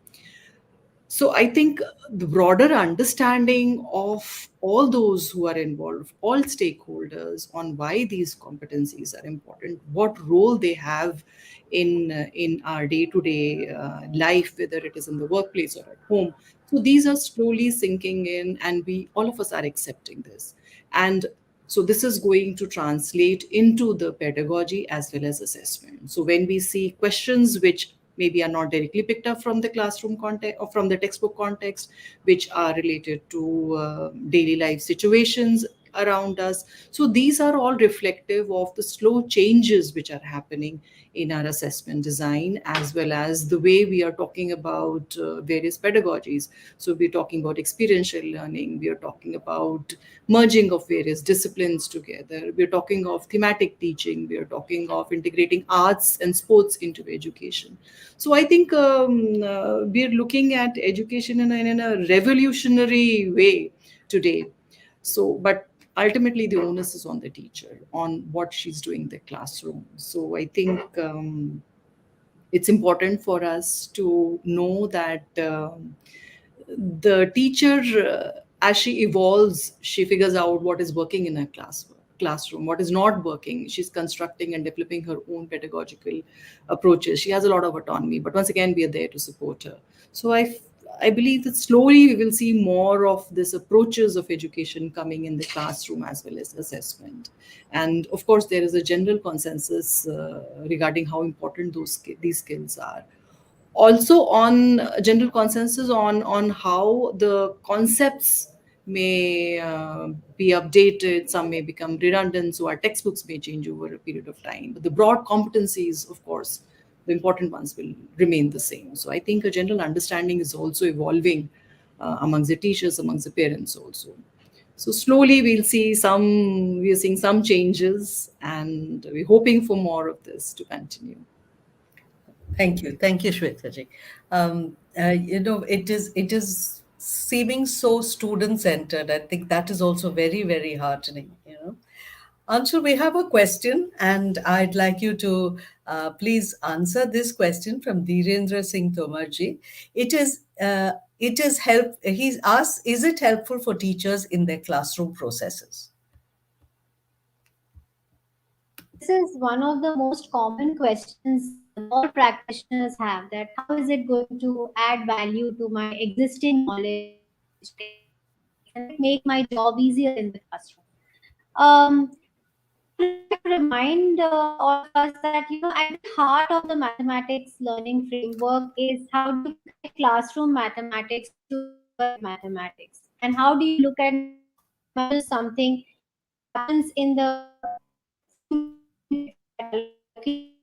So I think the broader understanding of all those who are involved, all stakeholders, on why these competencies are important, what role they have in our day-to-day life, whether it is in the workplace or at home. So these are slowly sinking in, and we all of us are accepting this. And so this is going to translate into the pedagogy as well as assessment. So when we see questions which maybe are not directly picked up from the classroom context or from the textbook context, which are related to daily life situations around us. So these are all reflective of the slow changes which are happening in our assessment design, as well as the way we are talking about various pedagogies. So we're talking about experiential learning, we are talking about merging of various disciplines together, we're talking of thematic teaching, we are talking of integrating arts and sports into education. So I think we're looking at education in a revolutionary way today. So, but ultimately the onus is on the teacher, on what she's doing in the classroom. So I think it's important for us to know that the teacher, as she evolves, she figures out what is working in her classroom, what is not working. She's constructing and developing her own pedagogical approaches. She has a lot of autonomy, but once again, we are there to support her. So I believe that slowly we will see more of this approaches of education coming in the classroom as well as assessment. And of course, there is a general consensus regarding how important these skills are. Also, on general consensus on how the concepts may be updated, some may become redundant, so our textbooks may change over a period of time, but the broad competencies, of course, the important ones will remain the same. So I think a general understanding is also evolving amongst the teachers, amongst the parents also. So slowly we're seeing some changes, and we're hoping for more of this to continue. Thank you, Shwetaji. It is seeming so student centered. I think that is also very, very heartening. Anshul, we have a question, and I'd like you to please answer this question from Dhirendra Singh Tomarji. It is help. He's asked, is it helpful for teachers in their classroom processes? This is one of the most common questions all practitioners have, that how is it going to add value to my existing knowledge, my existing expertise? Can it make my job easier in the classroom? I would like to remind all of us that, at the heart of the mathematics learning framework is how do you connect classroom mathematics to real world mathematics? And how do you look at mathematics not just something that happens in the simulated locally,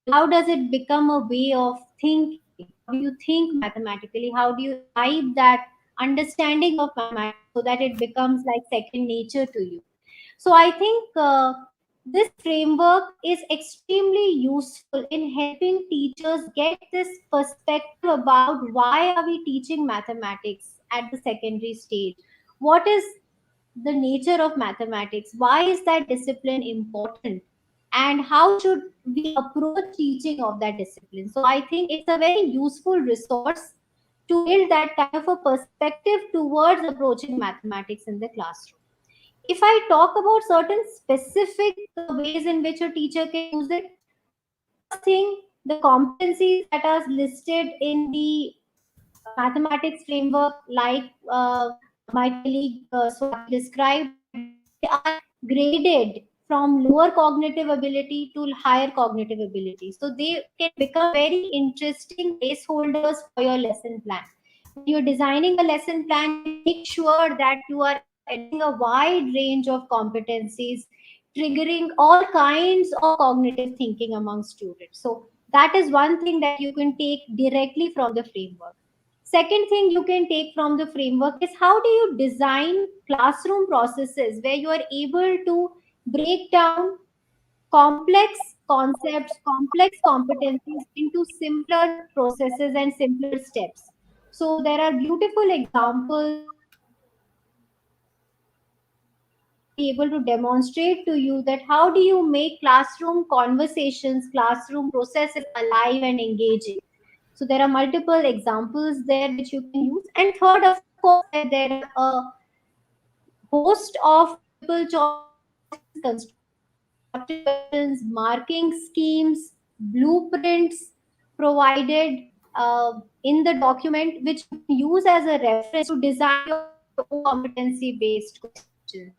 but how does it become a way of thinking? How do you think mathematically? How do you imbibe that understanding of mathematics so that it becomes like second nature to you? So I think this framework is extremely useful in helping teachers get this perspective about why are we teaching mathematics at the secondary stage? What is the nature of mathematics? Why is that discipline important? and how should we approach teaching of that discipline. So I think it's a very useful resource to build that kind of a perspective towards approaching mathematics in the classroom. If I talk about certain specific ways in which a teacher can use it, first thing, the competencies that are listed in the mathematics framework, like my colleague Swati described, that they are graded from lower cognitive ability to higher cognitive ability. So they can become very interesting placeholders for your lesson plan. When you're designing a lesson plan, you make sure that you are addressing a wide range of competencies, triggering all kinds of cognitive thinking among students. So that is one thing that you can take directly from the framework. Second thing you can take from the framework is how do you design classroom processes where you are able to break down complex concepts, complex competencies into simpler processes and simpler steps. So there are beautiful examples to be able to demonstrate to you that how do you make classroom conversations, classroom processes alive and engaging. So there are multiple examples there which you can use. And third, of course, that there are a host of multiple choice questions, constructive questions, marking schemes, blueprints provided in the document, which you can use as a reference to design your own competency based questions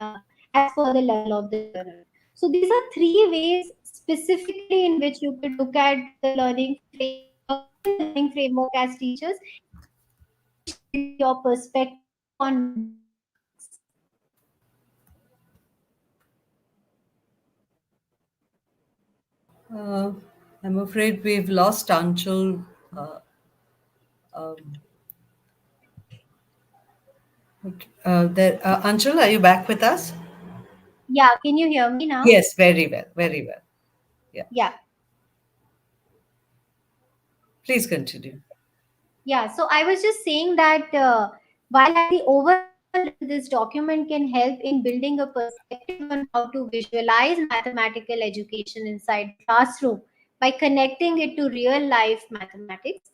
as per the level of the learner. So these are three ways specifically in which you could look at the learning framework, using the learning framework as teachers in order to shape your perspective on mathematics. Uh, I'm afraid we've lost Anchal. Uh, um, Anchal, are you back with us? Yeah, can you hear me now? Yes, very well, very well. Yeah, Yeah. please continue. Yeah, so I was just saying that while at the overall level, this document can help in building a perspective on how to visualize mathematical education inside the classroom by connecting it to real life mathematics.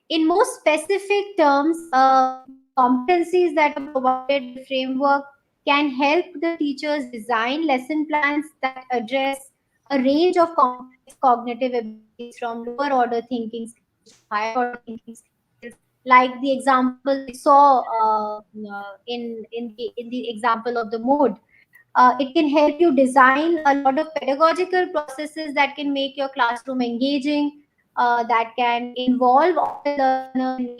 In most specific terms, the competencies that are provided in the framework can help the teachers design lesson plans that address a range of complex cognitive abilities from lower order thinking skills to higher order thinking skills, like the example we saw in the example of the mode. It can help you design a lot of pedagogical processes that can make your classroom engaging, that can involve all the learner and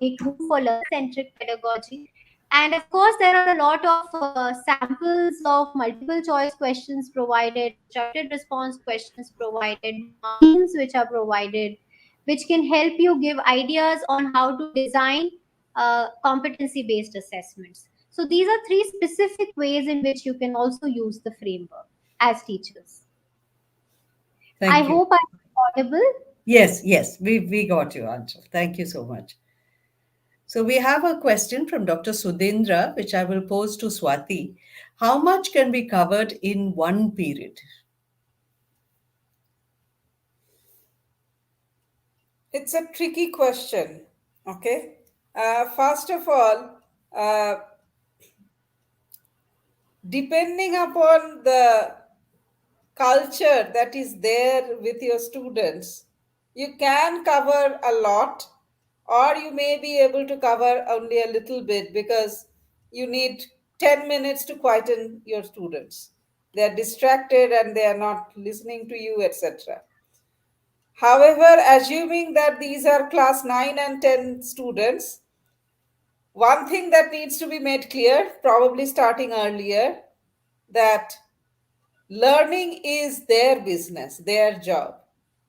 make room for learner-centric pedagogy. And of course, there are a lot of samples of multiple choice questions provided, structured response questions provided, markings which are provided, which can help you give ideas on how to design competency-based assessments. So these are three specific ways in which you can also use the framework as teachers. I Thank you. hope I'm audible. Yes, yes, we got you, Anchal. Thank you so much. So we have a question from Dr. Sudhindra, which I will pose to Swati. How much can be covered in one period? It's a tricky question. Okay. First of all, uh, depending upon the culture that is there with your students, you can cover a lot, or you may be able to cover only a little bit because you need 10 minutes to quieten your students. They are distracted and they are not listening to you, etc. However, assuming that these are class 9 and 10 students, one thing that needs to be made clear, probably starting earlier, that learning is their business, their job.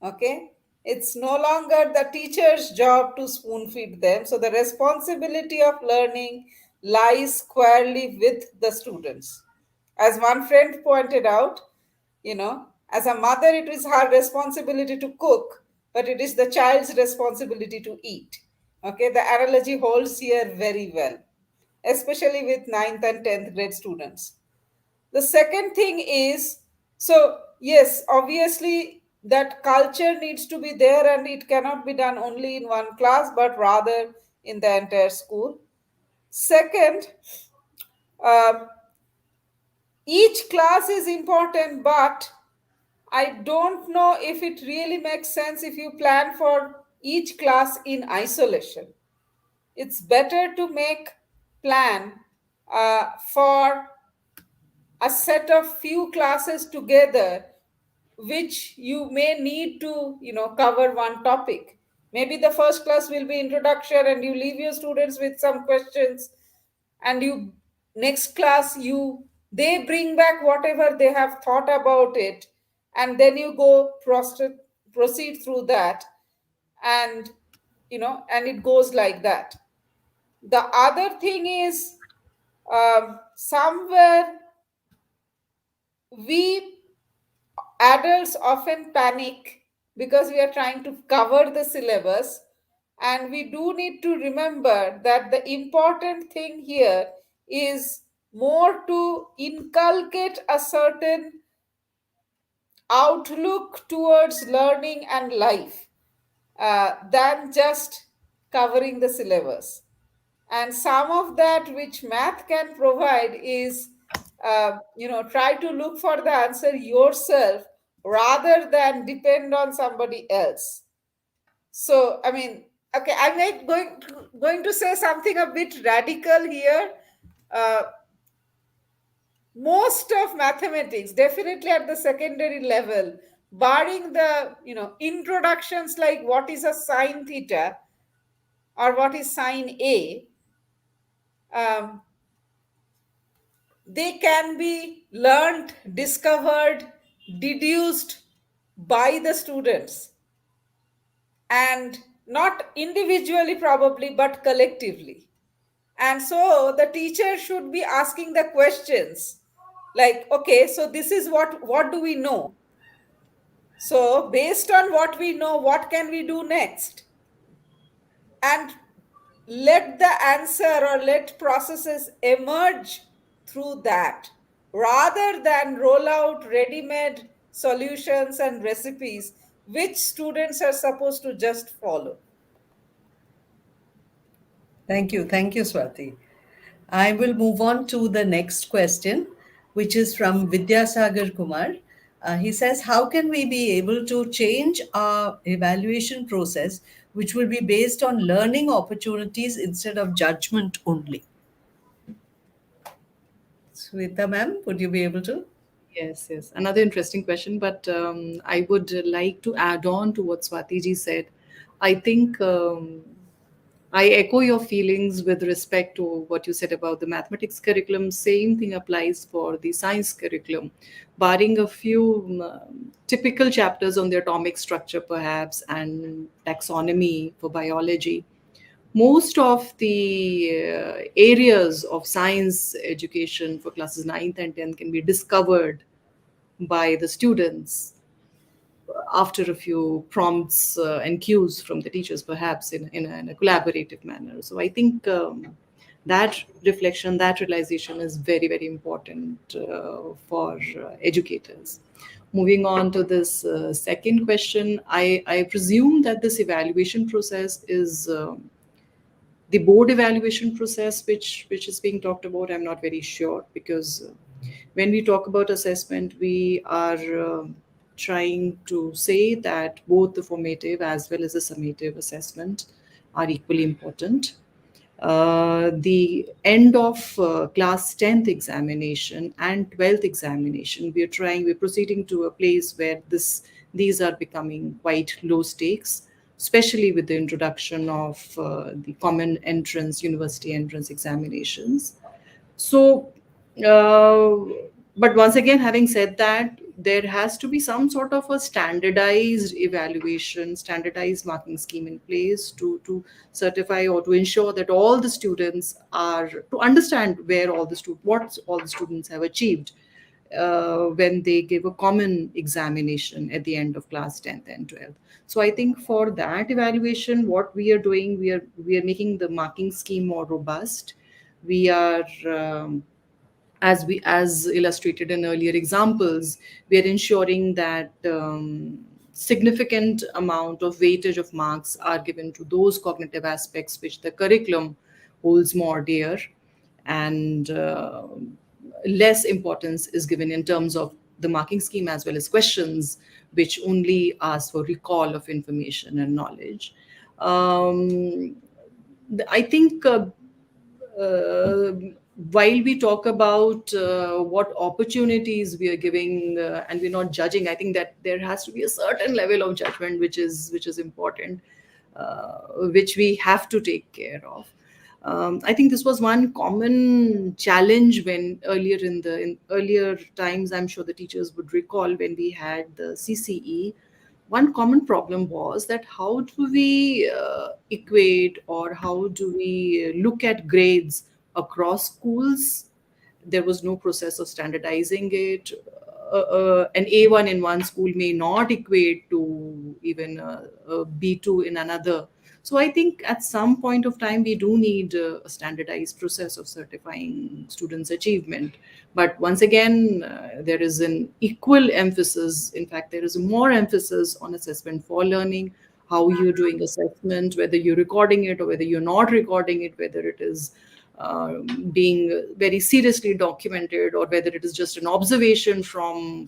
Okay? It's no longer the teacher's job to spoon feed them. So the responsibility of learning lies squarely with the students. As one friend pointed out, as a mother, it is her responsibility to cook, but it is the child's responsibility to eat. Okay, the analogy holds here very well, especially with ninth and 10th grade students. The second thing is, so yes, obviously that culture needs to be there, and it cannot be done only in one class, but rather in the entire school. Second, um, each class is important, but I don't know if it really makes sense if you plan for each class in isolation. It's better to make plan for a set of few classes together, which you may need to cover one topic. Maybe the first class will be introduction, and you leave your students with some questions, and you next class you they bring back whatever they have thought about it, and then you go proceed through that, and and it goes like that. The other thing is, somewhere we adults often panic because we are trying to cover the syllabus, and we do need to remember that the important thing here is more to inculcate a certain outlook towards learning and life, than just covering the syllabus. And some of that which math can provide is, try to look for the answer yourself rather than depend on somebody else. So I mean, okay, I may going to say something a bit radical here. uh, Most of mathematics, definitely at the secondary level, barring the introductions like what is a sine theta or what is sine a, um, they can be learned, discovered, deduced by the students, and not individually probably, but collectively. And so the teacher should be asking the questions like, okay, so this is what do we know? So based on what we know, what can we do next? And let the answer or let processes emerge through that, rather than roll out ready-made solutions and recipes which students are supposed to just follow. Thank you. Thank you, Swati. I will move on to the next question, which is from Vidyasagar Kumar. He says, how can we be able to change our evaluation process, which will be based on learning opportunities instead of judgment only? Sweta ma'am, would you be able to? Yes, yes. Another interesting question, but I would like to add on to what Swati ji said. I think I echo your feelings with respect to what you said about the mathematics curriculum. Same thing applies for the science curriculum, barring a few typical chapters on the atomic structure, perhaps, and taxonomy for biology. Most of the areas of science education for classes 9th and 10th can be discovered by the students after a few prompts and cues from the teachers, perhaps in a collaborative manner. So I think that reflection, that realization is very, very important for educators. Moving on to this second question, I presume that this evaluation process is the board evaluation process which is being talked about. I'm not very sure, because when we talk about assessment, we are trying to say that both the formative as well as the summative assessment are equally important. The end of class 10th examination and 12th examination, we're proceeding to a place where these are becoming quite low stakes, especially with the introduction of the common entrance university entrance examinations. So, but once again, having said that, there has to be some sort of a standardized evaluation, standardized marking scheme in place to certify or to ensure that all the students are to understand where what all the students have achieved when they give a common examination at the end of class 10th and 12th. So I think for that evaluation, what we are doing, we are making the marking scheme more robust. We are as illustrated in earlier examples, we are ensuring that significant amount of weightage of marks are given to those cognitive aspects which the curriculum holds more dear, and less importance is given in terms of the marking scheme as well as questions which only ask for recall of information and knowledge. I think uh, while we talk about what opportunities we are giving, and we're not judging, I think that there has to be a certain level of judgment which is important, which we have to take care of. I think this was one common challenge when in earlier times. I'm sure the teachers would recall when we had the CCE. One common problem was that how do we equate, or how do we look at grades across schools? There was no process of standardizing it. An A1 in one school may not equate to even a B2 in another. So I think at some point of time we do need a standardized process of certifying students' achievement. But once again, there is an equal emphasis. In fact, there is more emphasis on assessment for learning, how you're doing assessment, whether you're recording it or whether you're not recording it, whether it is being very seriously documented or whether it is just an observation from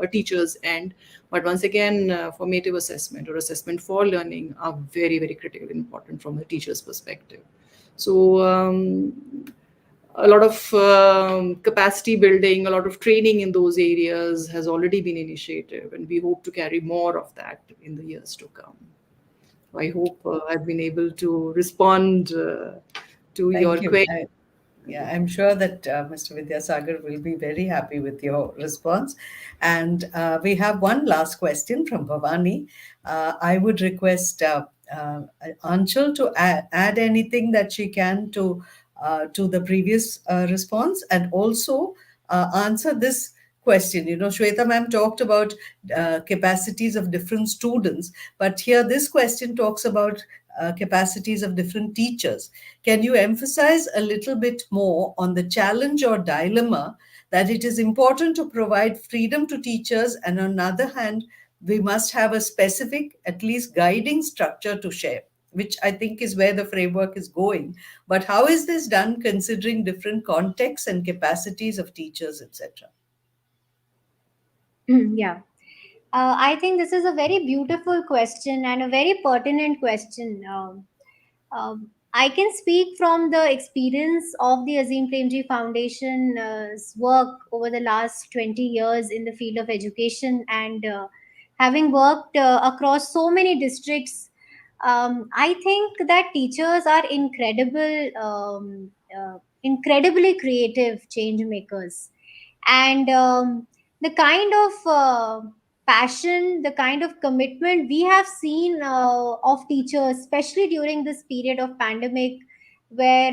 a teacher's end. But once again, formative assessment or assessment for learning are very, very critical and important from the teacher's perspective. So a lot of capacity building, a lot of training in those areas has already been initiated, and we hope to carry more of that in the years to come. I hope I've been able to respond to your Thank you. question. Yeah, I'm sure that Mr. Vidyasagar will be very happy with your response. And we have one last question from Bhavani. I would request Aanchal to add anything that she can to the previous response, and also answer this question. You know, Sweta ma'am talked about capacities of different students, but here this question talks about capacities of different teachers. Can you emphasize a little bit more on the challenge or dilemma that it is important to provide freedom to teachers, and on the other hand, we must have a specific, at least guiding structure to share, which I think is where the framework is going. But how is this done considering different contexts and capacities of teachers, etc.? Yeah. I think this is a very beautiful question and a very pertinent question. I can speak from the experience of the Azim Premji Foundation's work over the last 20 years in the field of education, and having worked across so many districts. I think that teachers are incredibly creative change makers, and the kind of passion, the kind of commitment we have seen of teachers, especially during this period of pandemic, where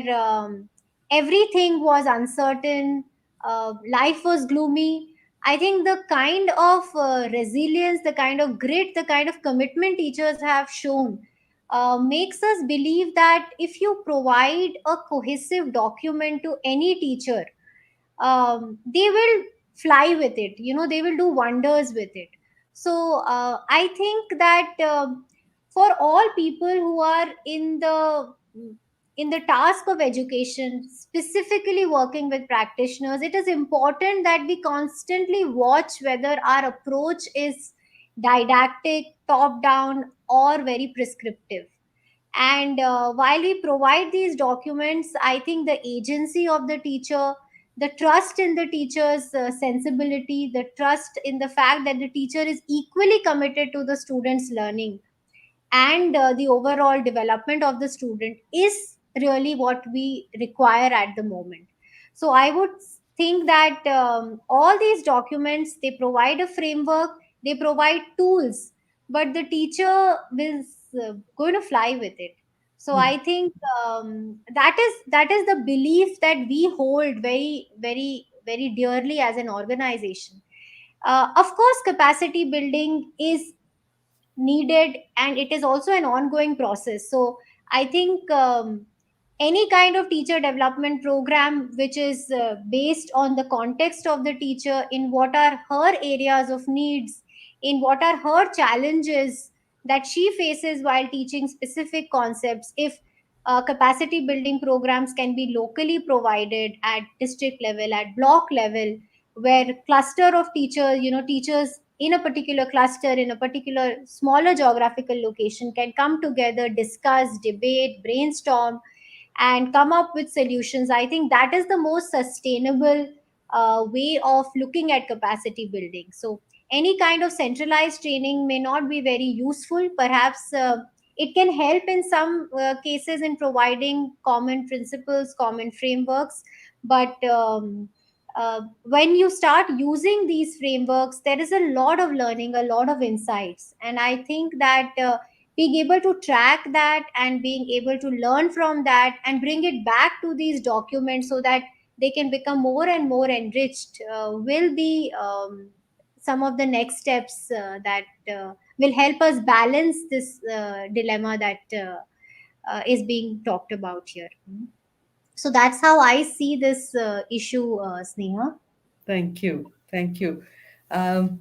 everything was uncertain, life was gloomy. I think the kind of resilience, the kind of grit, the kind of commitment teachers have shown makes us believe that if you provide a cohesive document to any teacher, they will fly with it, you know, they will do wonders with it. So I think that for all people who are in the task of education, specifically working with practitioners, it is important that we constantly watch whether our approach is didactic, top down, or very prescriptive. And while we provide these documents, I think the agency of the teacher, the trust in the teacher's sensibility, the trust in the fact that the teacher is equally committed to the student's learning and the overall development of the student is really what we require at the moment. So I would think that all these documents, they provide a framework, they provide tools, but the teacher is going to fly with it. So I think that is the belief that we hold very, very, very dearly as an organization. Of course, capacity building is needed, and it is also an ongoing process. So I think any kind of teacher development program which is based on the context of the teacher, in what are her areas of needs, in what are her challenges that she faces while teaching specific concepts. If capacity building programs can be locally provided at district level, at block level, where cluster of teachers, teachers in a particular cluster, in a particular smaller geographical location, can come together, discuss, debate, brainstorm, and come up with solutions. I think that is the most sustainable way of looking at capacity building. So any kind of centralized training may not be very useful. Perhaps it can help in some cases in providing common principles, common frameworks, but when you start using these frameworks, there is a lot of learning, a lot of insights, and I think that being able to track that and being able to learn from that and bring it back to these documents so that they can become more and more enriched will be some of the next steps that will help us balance this dilemma that is being talked about here. So that's how I see this issue, Sneha. Thank you. Thank you. Um,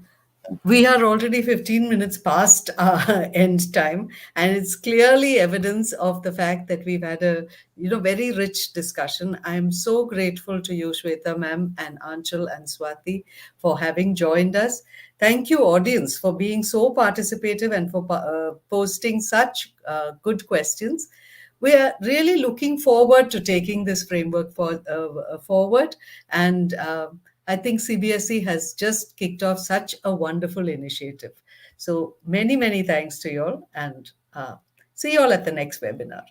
we are already 15 minutes past our end time, and it's clearly evidence of the fact that we've had a very rich discussion. I'm so grateful to you, Sweta ma'am, and Aanchal and Swati, for having joined us. Thank you, audience, for being so participative and for posting such good questions. We are really looking forward to taking this framework forward, and I think CBSE has just kicked off such a wonderful initiative. So many, many thanks to you all, and see you all at the next webinar.